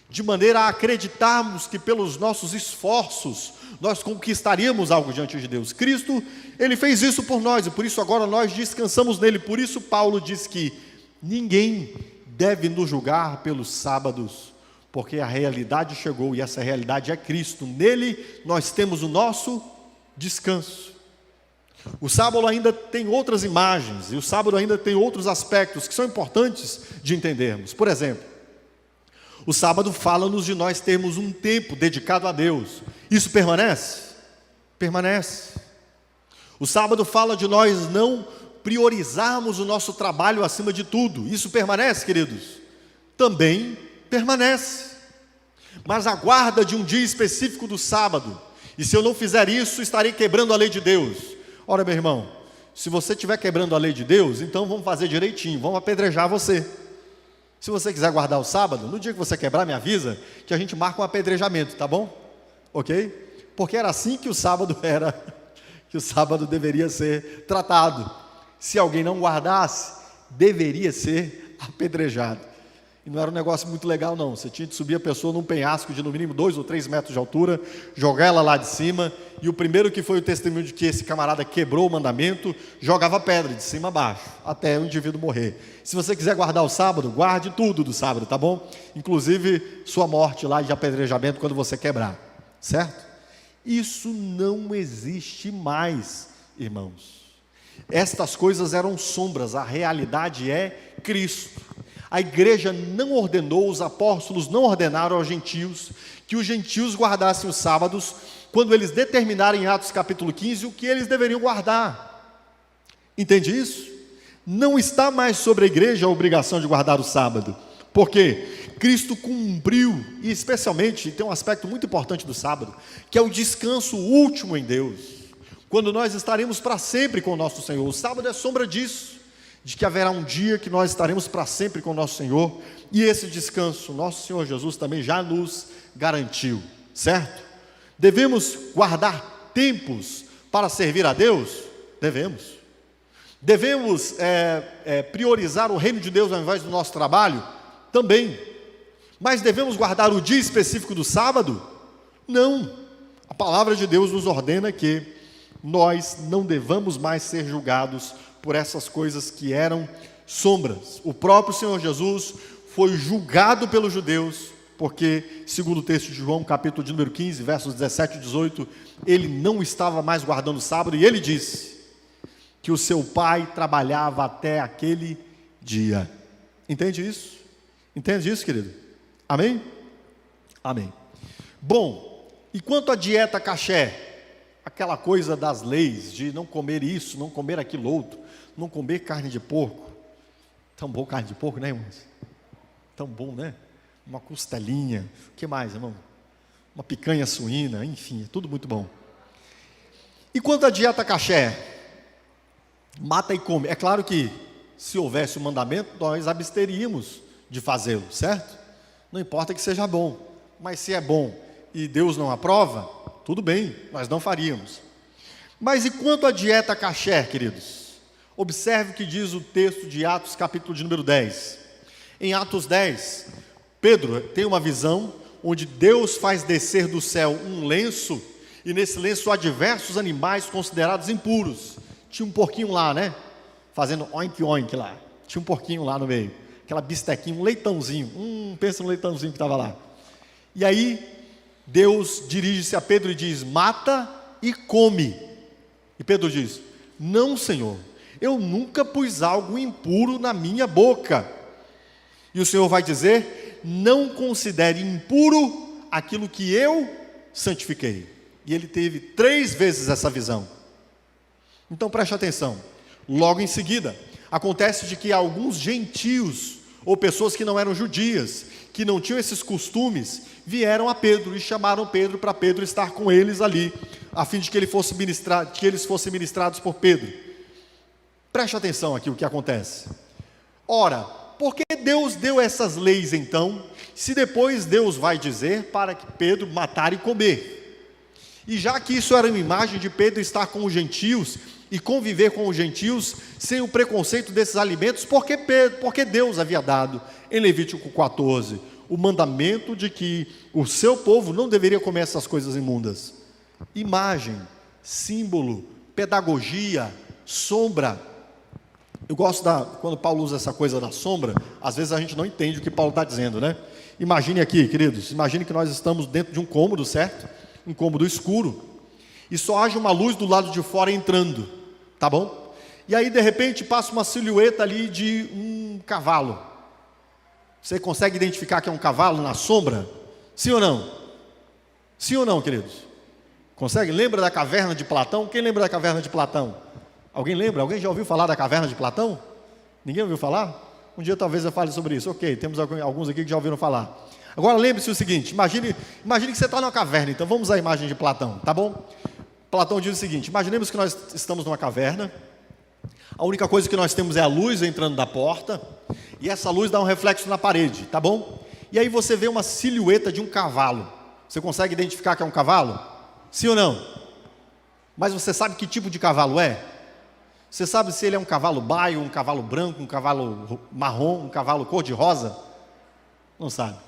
de maneira a acreditarmos que pelos nossos esforços nós conquistaríamos algo diante de Deus. Cristo, Ele fez isso por nós, e por isso agora nós descansamos nele. Por isso Paulo diz que ninguém deve nos julgar pelos sábados, porque a realidade chegou, e essa realidade é Cristo. Nele nós temos o nosso descanso. O sábado ainda tem outras imagens, e o sábado ainda tem outros aspectos que são importantes de entendermos. Por exemplo, o sábado fala-nos de nós termos um tempo dedicado a Deus. Isso permanece? Permanece. O sábado fala de nós não priorizarmos o nosso trabalho acima de tudo. Isso permanece, queridos? Também permanece. Mas a guarda de um dia específico do sábado, e se eu não fizer isso, estarei quebrando a lei de Deus. Ora, meu irmão, se você estiver quebrando a lei de Deus, então vamos fazer direitinho, vamos apedrejar você. Se você quiser guardar o sábado, no dia que você quebrar, me avisa, que a gente marca um apedrejamento, tá bom? Ok? Porque era assim que o sábado era, que o sábado deveria ser tratado. Se alguém não guardasse, deveria ser apedrejado. E não era um negócio muito legal não, você tinha de subir a pessoa num penhasco de no mínimo 2 ou 3 metros de altura, jogar ela lá de cima, e o primeiro que foi o testemunho de que esse camarada quebrou o mandamento, jogava pedra de cima a baixo, até o indivíduo morrer. Se você quiser guardar o sábado, guarde tudo do sábado, tá bom? Inclusive sua morte lá de apedrejamento quando você quebrar, certo? Isso não existe mais, irmãos. Estas coisas eram sombras, a realidade é Cristo. A igreja não ordenou, os apóstolos não ordenaram aos gentios que os gentios guardassem os sábados, quando eles determinaram em Atos capítulo 15 o que eles deveriam guardar. Entende isso? Não está mais sobre a igreja a obrigação de guardar o sábado, porque Cristo cumpriu, e especialmente tem um aspecto muito importante do sábado, que é o descanso último em Deus, quando nós estaremos para sempre com o nosso Senhor. O sábado é sombra disso, de que haverá um dia que nós estaremos para sempre com o nosso Senhor, e esse descanso, nosso Senhor Jesus também já nos garantiu, certo? Devemos guardar tempos para servir a Deus? Devemos. Devemos priorizar o reino de Deus ao invés do nosso trabalho? Também. Mas devemos guardar o dia específico do sábado? Não. A palavra de Deus nos ordena que nós não devamos mais ser julgados por essas coisas que eram sombras. O próprio Senhor Jesus foi julgado pelos judeus, porque, segundo o texto de João, capítulo de número 15, versos 17 e 18, ele não estava mais guardando o sábado, e ele disse que o seu pai trabalhava até aquele dia. Entende isso? Entende isso, querido? Amém? Amém. Bom, e quanto à dieta caché, aquela coisa das leis, de não comer isso, não comer aquilo outro, não comer carne de porco. Tão bom carne de porco, né, irmãos? Tão bom, né? Uma costelinha, o que mais, irmão? Uma picanha suína, enfim, é tudo muito bom. E quanto à dieta caché, mata e come. É claro que se houvesse um mandamento, nós absteríamos de fazê-lo, certo? Não importa que seja bom, mas se é bom e Deus não aprova, tudo bem, nós não faríamos. Mas e quanto à dieta caché, queridos? Observe o que diz o texto de Atos, capítulo de número 10. Em Atos 10, Pedro tem uma visão onde Deus faz descer do céu um lenço, e nesse lenço há diversos animais considerados impuros. Tinha um porquinho lá, né? Fazendo oink oink lá. Tinha um porquinho lá no meio. Aquela bistequinha, um leitãozinho. Pensa no leitãozinho que estava lá. E aí, Deus dirige-se a Pedro e diz: mata e come. E Pedro diz: não, Senhor, eu nunca pus algo impuro na minha boca. E o Senhor vai dizer: não considere impuro aquilo que eu santifiquei. E ele teve 3 vezes essa visão. Então preste atenção. Logo em seguida, acontece de que alguns gentios, ou pessoas que não eram judias, que não tinham esses costumes, vieram a Pedro e chamaram Pedro para Pedro estar com eles ali, a fim de que eles fossem ministrados por Pedro. Preste atenção aqui o que acontece. Ora, por que Deus deu essas leis então, se depois Deus vai dizer para que Pedro matar e comer? E já que isso era uma imagem de Pedro estar com os gentios e conviver com os gentios sem o preconceito desses alimentos, porque Deus havia dado em Levítico 14 o mandamento de que o seu povo não deveria comer essas coisas imundas. Imagem, símbolo, pedagogia, sombra. Eu gosto quando Paulo usa essa coisa da sombra, às vezes a gente não entende o que Paulo está dizendo, né? Imagine aqui, queridos, imagine que nós estamos dentro de um cômodo, certo? Um cômodo escuro, e só haja uma luz do lado de fora entrando, tá bom? E aí de repente passa uma silhueta ali de um cavalo. Você consegue identificar que é um cavalo na sombra? Sim ou não? Sim ou não, queridos? Consegue? Lembra da caverna de Platão? Quem lembra da caverna de Platão? Alguém lembra? Alguém já ouviu falar da caverna de Platão? Ninguém ouviu falar? Um dia talvez eu fale sobre isso. Ok, temos alguns aqui que já ouviram falar. Agora lembre-se o seguinte, imagine que você está numa caverna, então vamos à imagem de Platão, tá bom? Platão diz o seguinte: imaginemos que nós estamos numa caverna, a única coisa que nós temos é a luz entrando da porta, e essa luz dá um reflexo na parede, tá bom? E aí você vê uma silhueta de um cavalo. Você consegue identificar que é um cavalo? Sim ou não? Mas você sabe que tipo de cavalo é? Você sabe se ele é um cavalo baio, um cavalo branco, um cavalo marrom, um cavalo cor-de-rosa? Não sabe.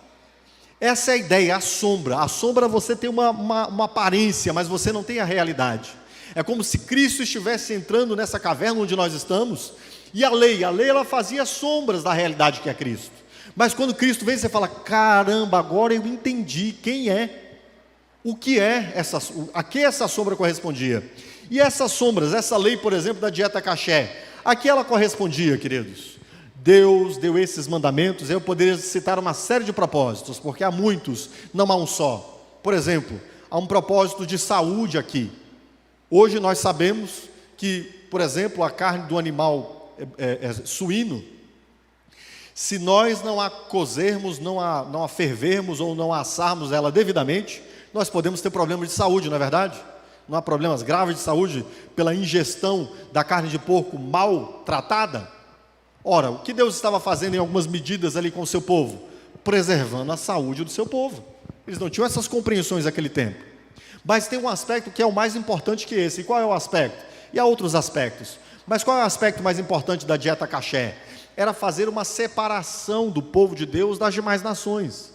Essa é a ideia, a sombra. A sombra você tem uma aparência, mas você não tem a realidade. É como se Cristo estivesse entrando nessa caverna onde nós estamos, e a lei ela fazia sombras da realidade que é Cristo. Mas quando Cristo vem, você fala: caramba, agora eu entendi quem é, o que é a que essa sombra correspondia. E essas sombras, essa lei, por exemplo, da dieta caché, a que ela correspondia, queridos? Deus deu esses mandamentos. Eu poderia citar uma série de propósitos, porque há muitos, não há um só. Por exemplo, há um propósito de saúde aqui. Hoje nós sabemos que, por exemplo, a carne do animal suíno, se nós não a cozermos, não a fervermos ou não a assarmos ela devidamente, nós podemos ter problemas de saúde, não é verdade? Não há problemas graves de saúde pela ingestão da carne de porco mal tratada? Ora, o que Deus estava fazendo em algumas medidas ali com o seu povo? Preservando a saúde do seu povo. Eles não tinham essas compreensões naquele tempo. Mas tem um aspecto que é o mais importante que esse. E qual é o aspecto? E há outros aspectos. Mas qual é o aspecto mais importante da dieta caché? Era fazer uma separação do povo de Deus das demais nações.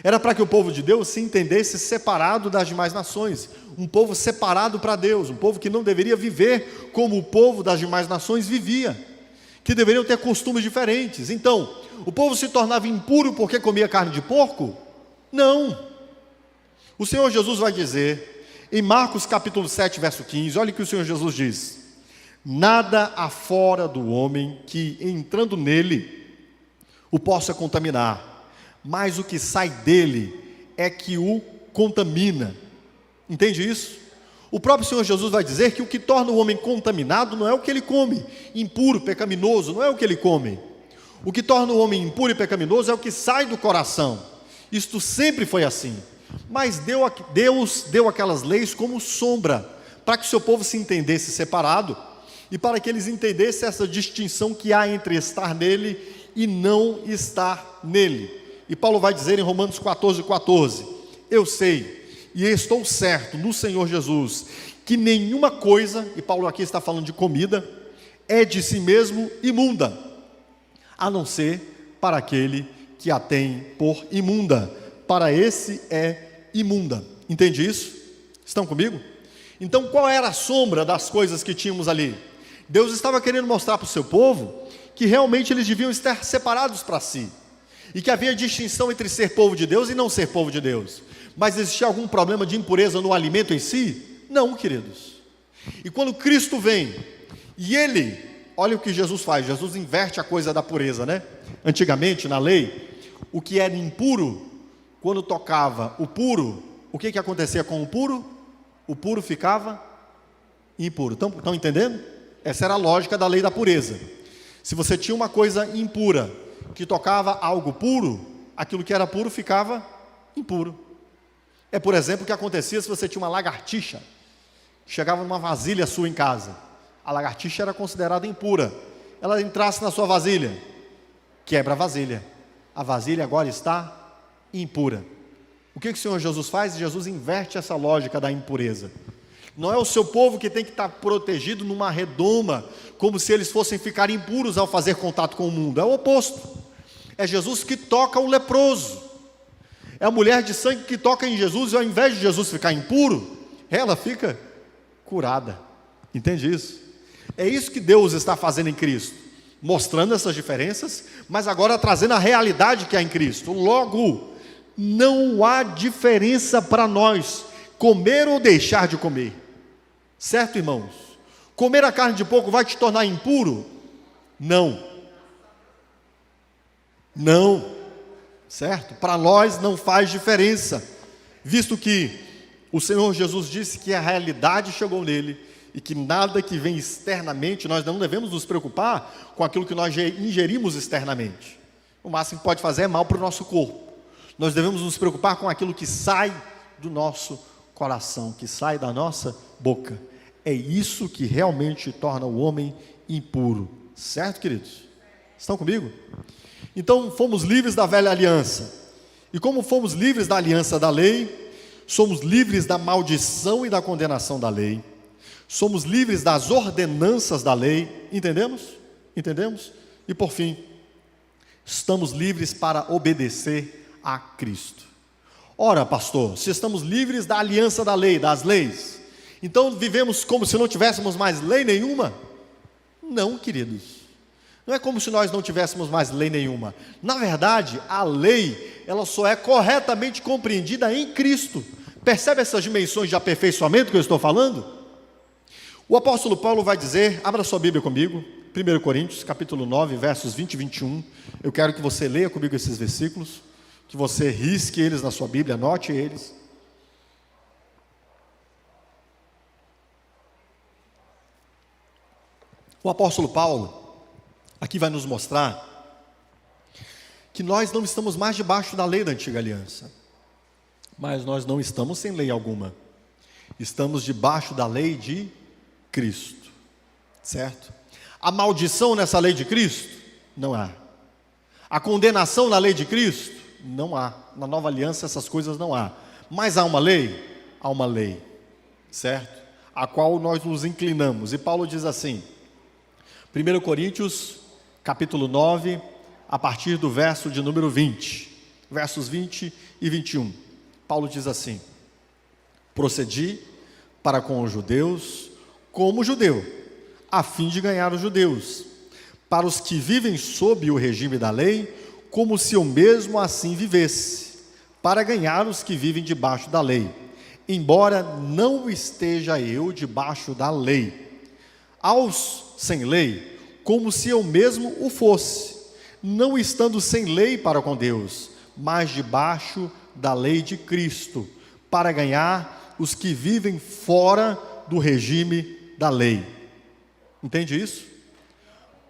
Era para que o povo de Deus se entendesse separado das demais nações. Um povo separado para Deus. Um povo que não deveria viver como o povo das demais nações vivia, que deveriam ter costumes diferentes. Então, o povo se tornava impuro porque comia carne de porco? Não. O Senhor Jesus vai dizer, em Marcos capítulo 7, verso 15, olha o que o Senhor Jesus diz: nada há fora do homem que, entrando nele, o possa contaminar, mas o que sai dele é que o contamina. Entende isso? O próprio Senhor Jesus vai dizer que o que torna o homem contaminado não é o que ele come, impuro, pecaminoso, não é o que ele come. O que torna o homem impuro e pecaminoso é o que sai do coração. Isto sempre foi assim. Mas Deus deu aquelas leis como sombra, para que o seu povo se entendesse separado, e para que eles entendessem essa distinção que há entre estar nele e não estar nele. E Paulo vai dizer em Romanos 14:14, eu sei e estou certo no Senhor Jesus, que nenhuma coisa, e Paulo aqui está falando de comida, é de si mesmo imunda, a não ser para aquele que a tem por imunda, para esse é imunda. Entende isso? Estão comigo? Então qual era a sombra das coisas que tínhamos ali? Deus estava querendo mostrar para o seu povo que realmente eles deviam estar separados para si, e que havia distinção entre ser povo de Deus e não ser povo de Deus. Mas existia algum problema de impureza no alimento em si? Não, queridos. E quando Cristo vem, e ele, olha o que Jesus faz, Jesus inverte a coisa da pureza, né? Antigamente, na lei, o que era impuro, quando tocava o puro, o que acontecia com o puro? O puro ficava impuro. Estão entendendo? Essa era a lógica da lei da pureza. Se você tinha uma coisa impura, que tocava algo puro, aquilo que era puro ficava impuro. É, por exemplo, o que acontecia se você tinha uma lagartixa, chegava numa vasilha sua em casa, a lagartixa era considerada impura, ela entrasse na sua vasilha, quebra a vasilha agora está impura. O que o Senhor Jesus faz? Jesus inverte essa lógica da impureza. Não é o seu povo que tem que estar protegido numa redoma, como se eles fossem ficar impuros ao fazer contato com o mundo. É o oposto. É Jesus que toca o leproso. É a mulher de sangue que toca em Jesus, e ao invés de Jesus ficar impuro, ela fica curada. Entende isso? É isso que Deus está fazendo em Cristo, mostrando essas diferenças, mas agora trazendo a realidade que há em Cristo. Logo, não há diferença para nós, comer ou deixar de comer. Certo, irmãos? Comer a carne de porco vai te tornar impuro? Não. Não. Certo? Para nós não faz diferença, visto que o Senhor Jesus disse que a realidade chegou nele, e que nada que vem externamente, nós não devemos nos preocupar com aquilo que nós ingerimos externamente. O máximo que pode fazer é mal para o nosso corpo. Nós devemos nos preocupar com aquilo que sai do nosso coração, que sai da nossa boca. É isso que realmente torna o homem impuro. Certo, queridos? Estão comigo? Então, fomos livres da velha aliança. E como fomos livres da aliança da lei, somos livres da maldição e da condenação da lei. Somos livres das ordenanças da lei. Entendemos? Entendemos? E por fim, estamos livres para obedecer a Cristo. Ora, pastor, se estamos livres da aliança da lei, das leis, então vivemos como se não tivéssemos mais lei nenhuma? Não, queridos. Não é como se nós não tivéssemos mais lei nenhuma. Na verdade, a lei, ela só é corretamente compreendida em Cristo. Percebe essas dimensões de aperfeiçoamento que eu estou falando? O apóstolo Paulo vai dizer, abra sua Bíblia comigo, 1 Coríntios, capítulo 9, versos 20 e 21. Eu quero que você leia comigo esses versículos, que você risque eles na sua Bíblia, anote eles. O apóstolo Paulo aqui vai nos mostrar que nós não estamos mais debaixo da lei da antiga aliança, mas nós não estamos sem lei alguma, estamos debaixo da lei de Cristo, certo? A maldição nessa lei de Cristo? Não há. A condenação na lei de Cristo? Não há. Na nova aliança essas coisas não há. Mas há uma lei? Há uma lei, certo? A qual nós nos inclinamos. E Paulo diz assim, 1 Coríntios, capítulo 9, a partir do verso de número 20, versos 20 e 21. Paulo diz assim: procedi para com os judeus como judeu, a fim de ganhar os judeus, para os que vivem sob o regime da lei, como se eu mesmo assim vivesse, para ganhar os que vivem debaixo da lei, embora não esteja eu debaixo da lei. Aos sem lei, como se eu mesmo o fosse, não estando sem lei para com Deus, mas debaixo da lei de Cristo, para ganhar os que vivem fora do regime da lei. Entende isso?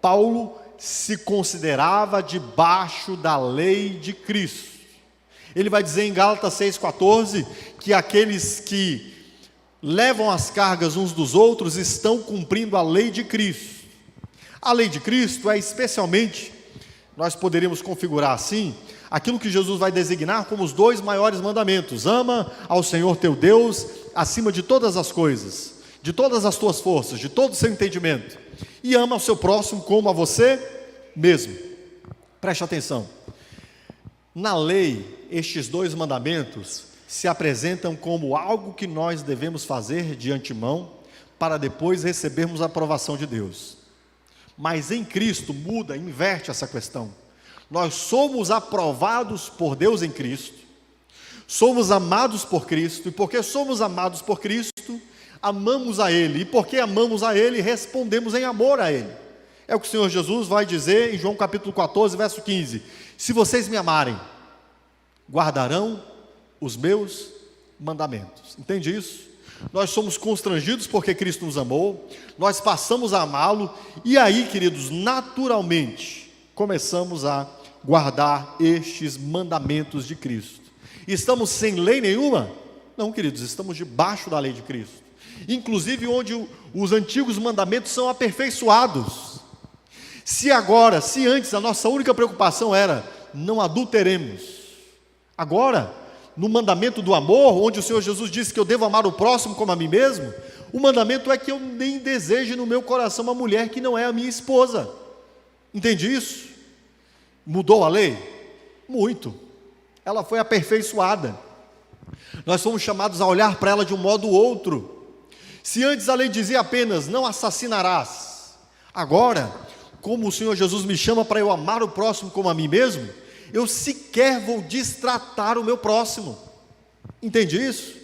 Paulo se considerava debaixo da lei de Cristo. Ele vai dizer em Gálatas 6,14 que aqueles que levam as cargas uns dos outros estão cumprindo a lei de Cristo. A lei de Cristo é especialmente, nós poderíamos configurar assim, aquilo que Jesus vai designar como os 2 maiores mandamentos: ama ao Senhor teu Deus acima de todas as coisas, de todas as tuas forças, de todo o seu entendimento, e ama ao seu próximo como a você mesmo. Preste atenção, na lei, estes 2 mandamentos se apresentam como algo que nós devemos fazer de antemão, para depois recebermos a aprovação de Deus. Mas em Cristo muda, inverte essa questão. Nós somos aprovados por Deus em Cristo, somos amados por Cristo, e porque somos amados por Cristo, amamos a Ele, e porque amamos a Ele, respondemos em amor a Ele. É o que o Senhor Jesus vai dizer em João capítulo 14, verso 15: se vocês me amarem, guardarão os meus mandamentos. Entende isso? Nós somos constrangidos porque Cristo nos amou, nós passamos a amá-lo, e aí, queridos, naturalmente, começamos a guardar estes mandamentos de Cristo. Estamos sem lei nenhuma? Não, queridos, estamos debaixo da lei de Cristo, inclusive onde os antigos mandamentos são aperfeiçoados. Se antes a nossa única preocupação era não adulteremos, agora, no mandamento do amor, onde o Senhor Jesus disse que eu devo amar o próximo como a mim mesmo, o mandamento é que eu nem deseje no meu coração uma mulher que não é a minha esposa. Entende isso? Mudou a lei? Muito. Ela foi aperfeiçoada. Nós fomos chamados a olhar para ela de um modo ou outro. Se antes a lei dizia apenas, não assassinarás, agora, como o Senhor Jesus me chama para eu amar o próximo como a mim mesmo, eu sequer vou destratar o meu próximo. Entende isso?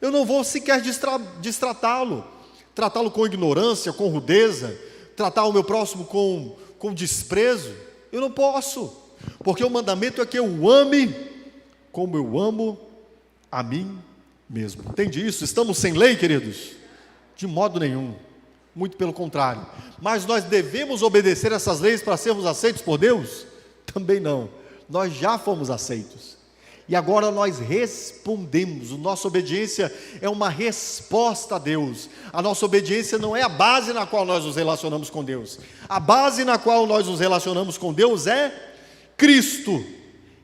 Eu não vou sequer destratá-lo, tratá-lo com ignorância, com rudeza, tratar o meu próximo com desprezo. Eu não posso, porque o mandamento é que eu ame como eu amo a mim mesmo. Entende isso? Estamos sem lei, queridos? De modo nenhum, muito pelo contrário. Mas nós devemos obedecer essas leis para sermos aceitos por Deus? Também não. Nós já fomos aceitos, e agora nós respondemos. A nossa obediência é uma resposta a Deus. A nossa obediência não é a base na qual nós nos relacionamos com Deus. A base na qual nós nos relacionamos com Deus é Cristo,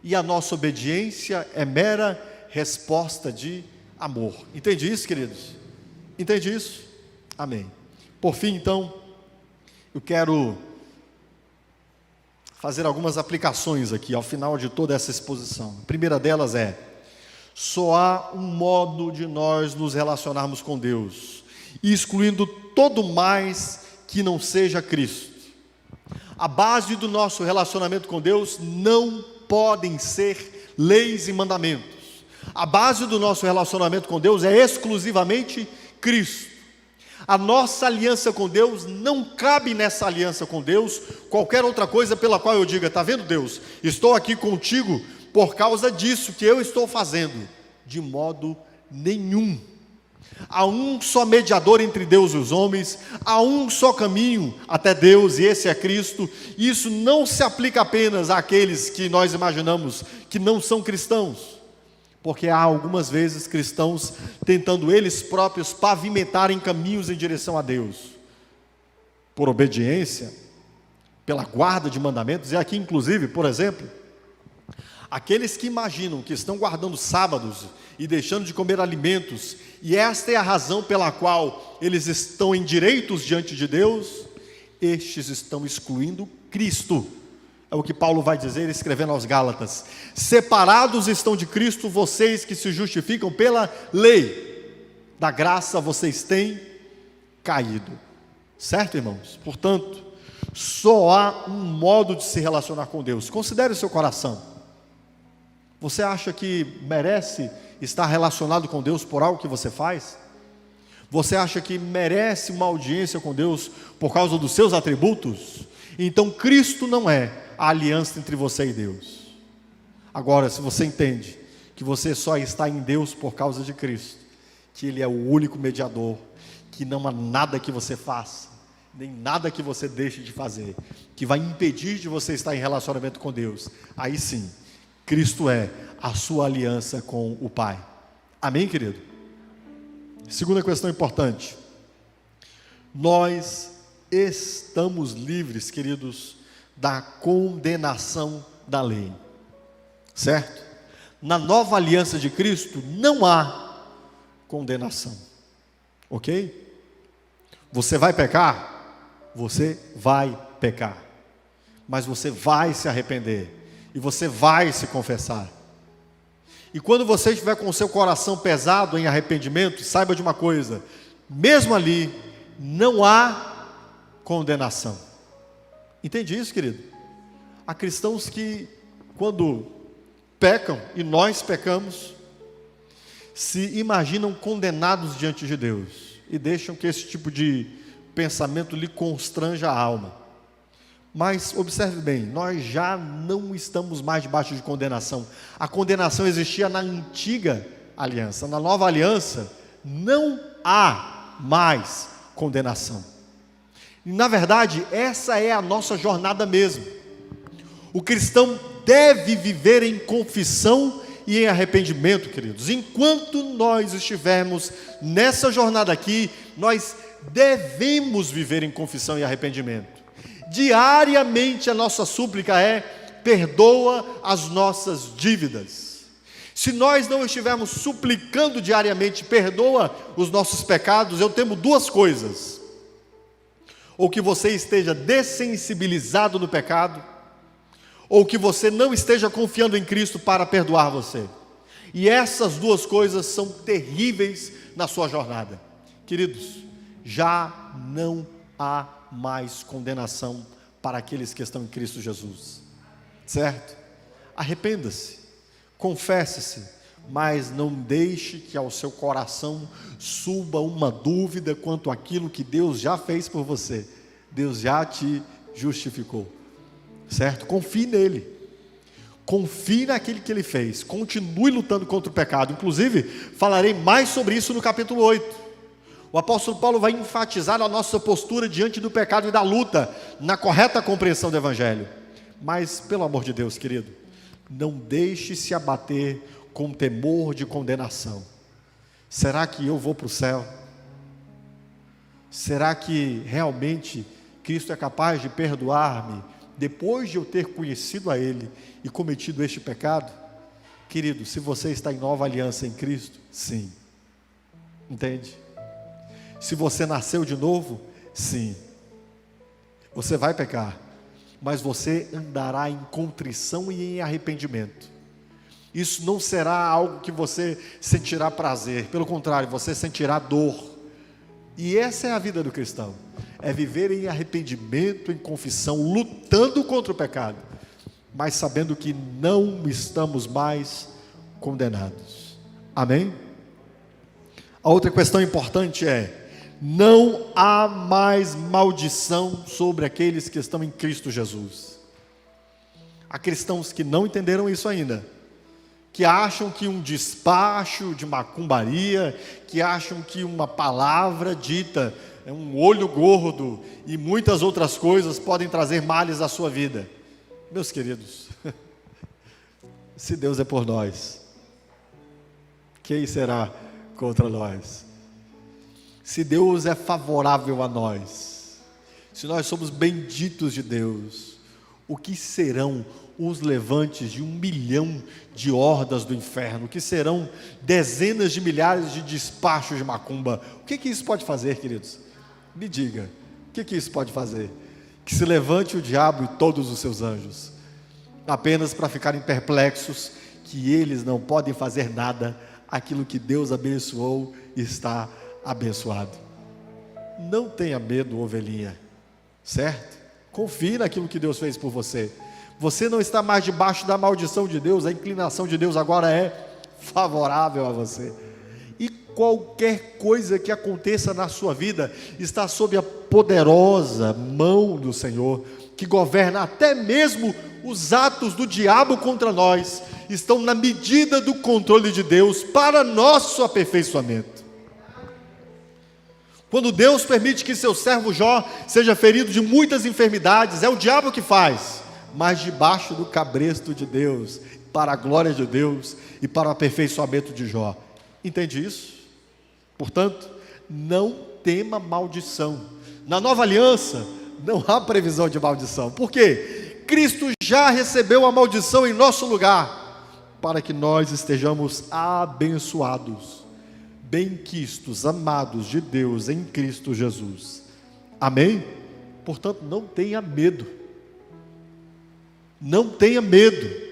e a nossa obediência é mera resposta de amor. Entende isso, queridos? Entende isso? Amém. Por fim, então, eu quero fazer algumas aplicações aqui, ao final de toda essa exposição. A primeira delas é: só há um modo de nós nos relacionarmos com Deus, excluindo todo mais que não seja Cristo. A base do nosso relacionamento com Deus não podem ser leis e mandamentos. A base do nosso relacionamento com Deus é exclusivamente Cristo. A nossa aliança com Deus, não cabe nessa aliança com Deus qualquer outra coisa pela qual eu diga: está vendo, Deus, estou aqui contigo por causa disso que eu estou fazendo. De modo nenhum. Há um só mediador entre Deus e os homens, há um só caminho até Deus, e esse é Cristo. E isso não se aplica apenas àqueles que nós imaginamos que não são cristãos, porque há algumas vezes cristãos tentando eles próprios pavimentarem caminhos em direção a Deus, por obediência, pela guarda de mandamentos. E aqui inclusive, por exemplo, aqueles que imaginam que estão guardando sábados e deixando de comer alimentos, e esta é a razão pela qual eles estão em direitos diante de Deus, estes estão excluindo Cristo. É o que Paulo vai dizer escrevendo aos Gálatas: separados estão de Cristo vocês que se justificam pela lei, da graça vocês têm caído. Certo, irmãos? Portanto, só há um modo de se relacionar com Deus. Considere o seu coração. Você acha que merece estar relacionado com Deus por algo que você faz? Você acha que merece uma audiência com Deus por causa dos seus atributos? Então Cristo não é a aliança entre você e Deus. Agora, se você entende que você só está em Deus por causa de Cristo, que Ele é o único mediador, que não há nada que você faça, nem nada que você deixe de fazer, que vai impedir de você estar em relacionamento com Deus, aí sim, Cristo é a sua aliança com o Pai. Amém, querido? Segunda questão importante: nós estamos livres, queridos, da condenação da lei, certo? Na nova aliança de Cristo não há condenação, ok? Você vai pecar? Você vai pecar, mas você vai se arrepender, e você vai se confessar. E quando você estiver com o seu coração pesado em arrependimento, saiba de uma coisa: mesmo ali, não há condenação. Entende isso, querido? Há cristãos que, quando pecam, e nós pecamos, se imaginam condenados diante de Deus, e deixam que esse tipo de pensamento lhe constranja a alma. Mas observe bem, nós já não estamos mais debaixo de condenação. A condenação existia na antiga aliança. Na nova aliança não há mais condenação. E, na verdade, essa é a nossa jornada mesmo. O cristão deve viver em confissão e em arrependimento, queridos. Enquanto nós estivermos nessa jornada aqui, nós devemos viver em confissão e arrependimento. Diariamente a nossa súplica é: perdoa as nossas dívidas. Se nós não estivermos suplicando diariamente: perdoa os nossos pecados, eu temo duas coisas: ou que você esteja dessensibilizado no pecado, ou que você não esteja confiando em Cristo para perdoar você. E essas duas coisas são terríveis na sua jornada. Queridos, já não há mais condenação para aqueles que estão em Cristo Jesus, certo? Arrependa-se, confesse-se, mas não deixe que ao seu coração suba uma dúvida quanto àquilo que Deus já fez por você. Deus já te justificou, certo? Confie nele, confie naquilo que ele fez, continue lutando contra o pecado. Inclusive, falarei mais sobre isso no capítulo 8. O apóstolo Paulo vai enfatizar a nossa postura diante do pecado e da luta, na correta compreensão do Evangelho. Mas, pelo amor de Deus, querido, não deixe se abater com temor de condenação. Será que eu vou para o céu? Será que realmente Cristo é capaz de perdoar-me depois de eu ter conhecido a Ele e cometido este pecado? Querido, se você está em nova aliança em Cristo, sim. Entende? Se você nasceu de novo, sim. Você vai pecar, mas você andará em contrição e em arrependimento. Isso não será algo que você sentirá prazer, pelo contrário, você sentirá dor. E essa é a vida do cristão, é viver em arrependimento, em confissão, lutando contra o pecado, mas sabendo que não estamos mais condenados. Amém? A outra questão importante é: não há mais maldição sobre aqueles que estão em Cristo Jesus. Há cristãos que não entenderam isso ainda, que acham que um despacho de macumbaria, que acham que uma palavra dita, um olho gordo e muitas outras coisas podem trazer males à sua vida. Meus queridos, se Deus é por nós, quem será contra nós? Se Deus é favorável a nós, se nós somos benditos de Deus, o que serão os levantes de 1 milhão de hordas do inferno? O que serão dezenas de milhares de despachos de macumba? O que isso pode fazer, queridos? Me diga, o que isso pode fazer? Que se levante o diabo e todos os seus anjos, apenas para ficarem perplexos, que eles não podem fazer nada, aquilo que Deus abençoou está abençoado. Não tenha medo, ovelhinha, certo? Confie naquilo que Deus fez por você. Você não está mais debaixo da maldição de Deus, a inclinação de Deus agora é favorável a você. E qualquer coisa que aconteça na sua vida está sob a poderosa mão do Senhor, que governa até mesmo os atos do diabo contra nós, estão na medida do controle de Deus para nosso aperfeiçoamento. Quando Deus permite que seu servo Jó seja ferido de muitas enfermidades, é o diabo que faz, mas debaixo do cabresto de Deus, para a glória de Deus e para o aperfeiçoamento de Jó. Entende isso? Portanto, não tema maldição. Na nova aliança, não há previsão de maldição. Por quê? Cristo já recebeu a maldição em nosso lugar, para que nós estejamos abençoados, benquistos, amados de Deus em Cristo Jesus. Amém? Portanto, não tenha medo. Não tenha medo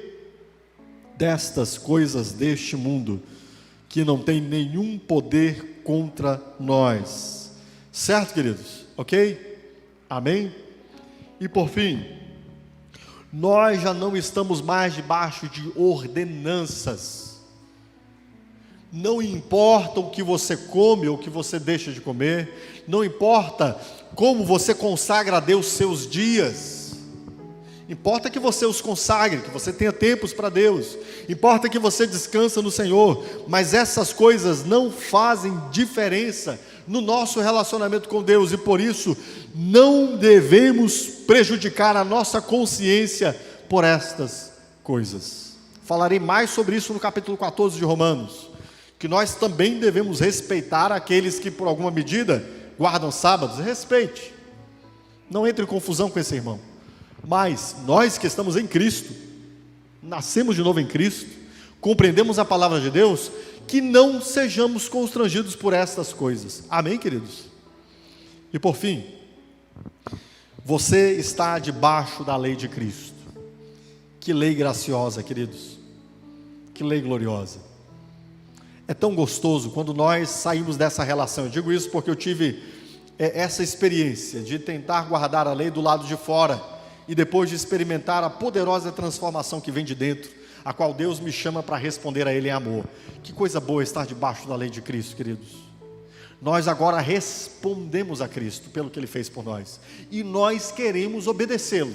destas coisas deste mundo, que não tem nenhum poder contra nós. Certo, queridos? Ok? Amém? E por fim, nós já não estamos mais debaixo de ordenanças. Não importa o que você come ou o que você deixa de comer, não importa como você consagra a Deus seus dias, importa que você os consagre, que você tenha tempos para Deus, importa que você descansa no Senhor, mas essas coisas não fazem diferença no nosso relacionamento com Deus, e por isso não devemos prejudicar a nossa consciência por estas coisas. Falarei mais sobre isso no capítulo 14 de Romanos, que nós também devemos respeitar aqueles que por alguma medida guardam sábados. Respeite, não entre em confusão com esse irmão, mas nós que estamos em Cristo, nascemos de novo em Cristo, compreendemos a palavra de Deus, que não sejamos constrangidos por estas coisas. Amém, queridos? E por fim, você está debaixo da lei de Cristo. Que lei graciosa, queridos, que lei gloriosa. É tão gostoso quando nós saímos dessa relação. Eu digo isso porque eu tive essa experiência de tentar guardar a lei do lado de fora e depois de experimentar a poderosa transformação que vem de dentro, a qual Deus me chama para responder a Ele em amor. Que coisa boa estar debaixo da lei de Cristo, queridos. Nós agora respondemos a Cristo pelo que Ele fez por nós, e nós queremos obedecê-lo.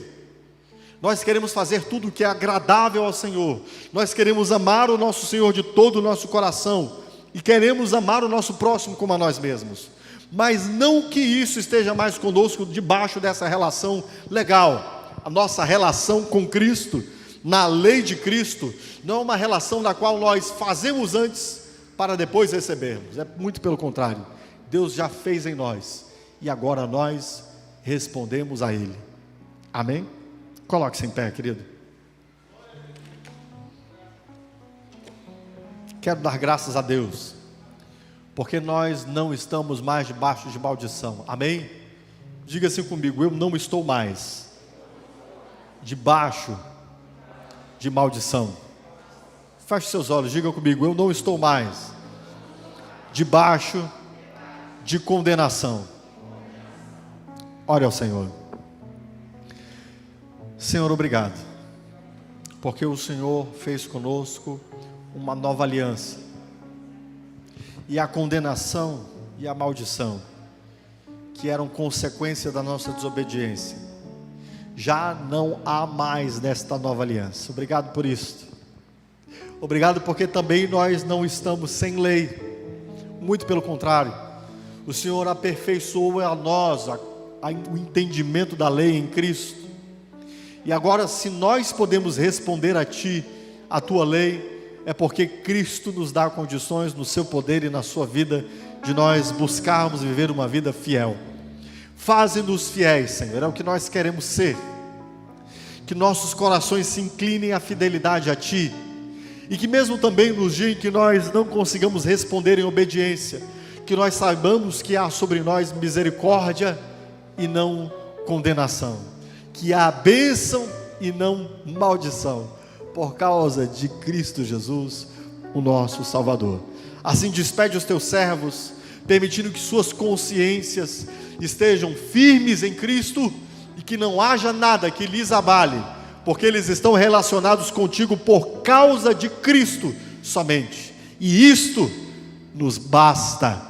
Nós queremos fazer tudo o que é agradável ao Senhor. Nós queremos amar o nosso Senhor de todo o nosso coração, e queremos amar o nosso próximo como a nós mesmos. Mas não que isso esteja mais conosco debaixo dessa relação legal. A nossa relação com Cristo, na lei de Cristo, não é uma relação da qual nós fazemos antes para depois recebermos. É muito pelo contrário. Deus já fez em nós, e agora nós respondemos a Ele. Amém? Coloque-se em pé, querido. Quero dar graças a Deus, porque nós não estamos mais debaixo de maldição. Amém? Diga assim comigo: eu não estou mais debaixo de maldição. Feche seus olhos, diga comigo: eu não estou mais debaixo de condenação. Ore ao Senhor. Senhor, obrigado, porque o Senhor fez conosco uma nova aliança, e a condenação e a maldição, que eram consequência da nossa desobediência, já não há mais nesta nova aliança. Obrigado por isso. Obrigado porque também nós não estamos sem lei, muito pelo contrário, o Senhor aperfeiçoou a nós o entendimento da lei em Cristo. E agora, se nós podemos responder a Ti, a Tua lei, é porque Cristo nos dá condições no Seu poder e na Sua vida, de nós buscarmos viver uma vida fiel. Faze-nos fiéis, Senhor, é o que nós queremos ser. Que nossos corações se inclinem à fidelidade a Ti, e que mesmo também nos dias em que nós não consigamos responder em obediência, que nós saibamos que há sobre nós misericórdia e não condenação. Que há bênção e não maldição, por causa de Cristo Jesus, o nosso Salvador. Assim despede os Teus servos, permitindo que suas consciências estejam firmes em Cristo, e que não haja nada que lhes abale, porque eles estão relacionados contigo por causa de Cristo somente, e isto nos basta.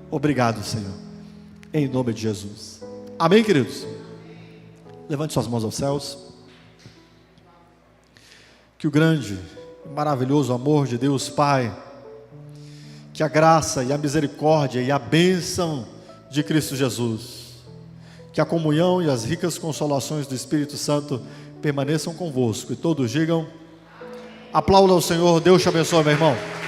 Obrigado, Senhor, em nome de Jesus. Amém, queridos? Levante suas mãos aos céus. Que o grande maravilhoso amor de Deus Pai, que a graça e a misericórdia e a bênção de Cristo Jesus, que a comunhão e as ricas consolações do Espírito Santo permaneçam convosco, e todos digam, aplauda ao Senhor. Deus te abençoe, meu irmão.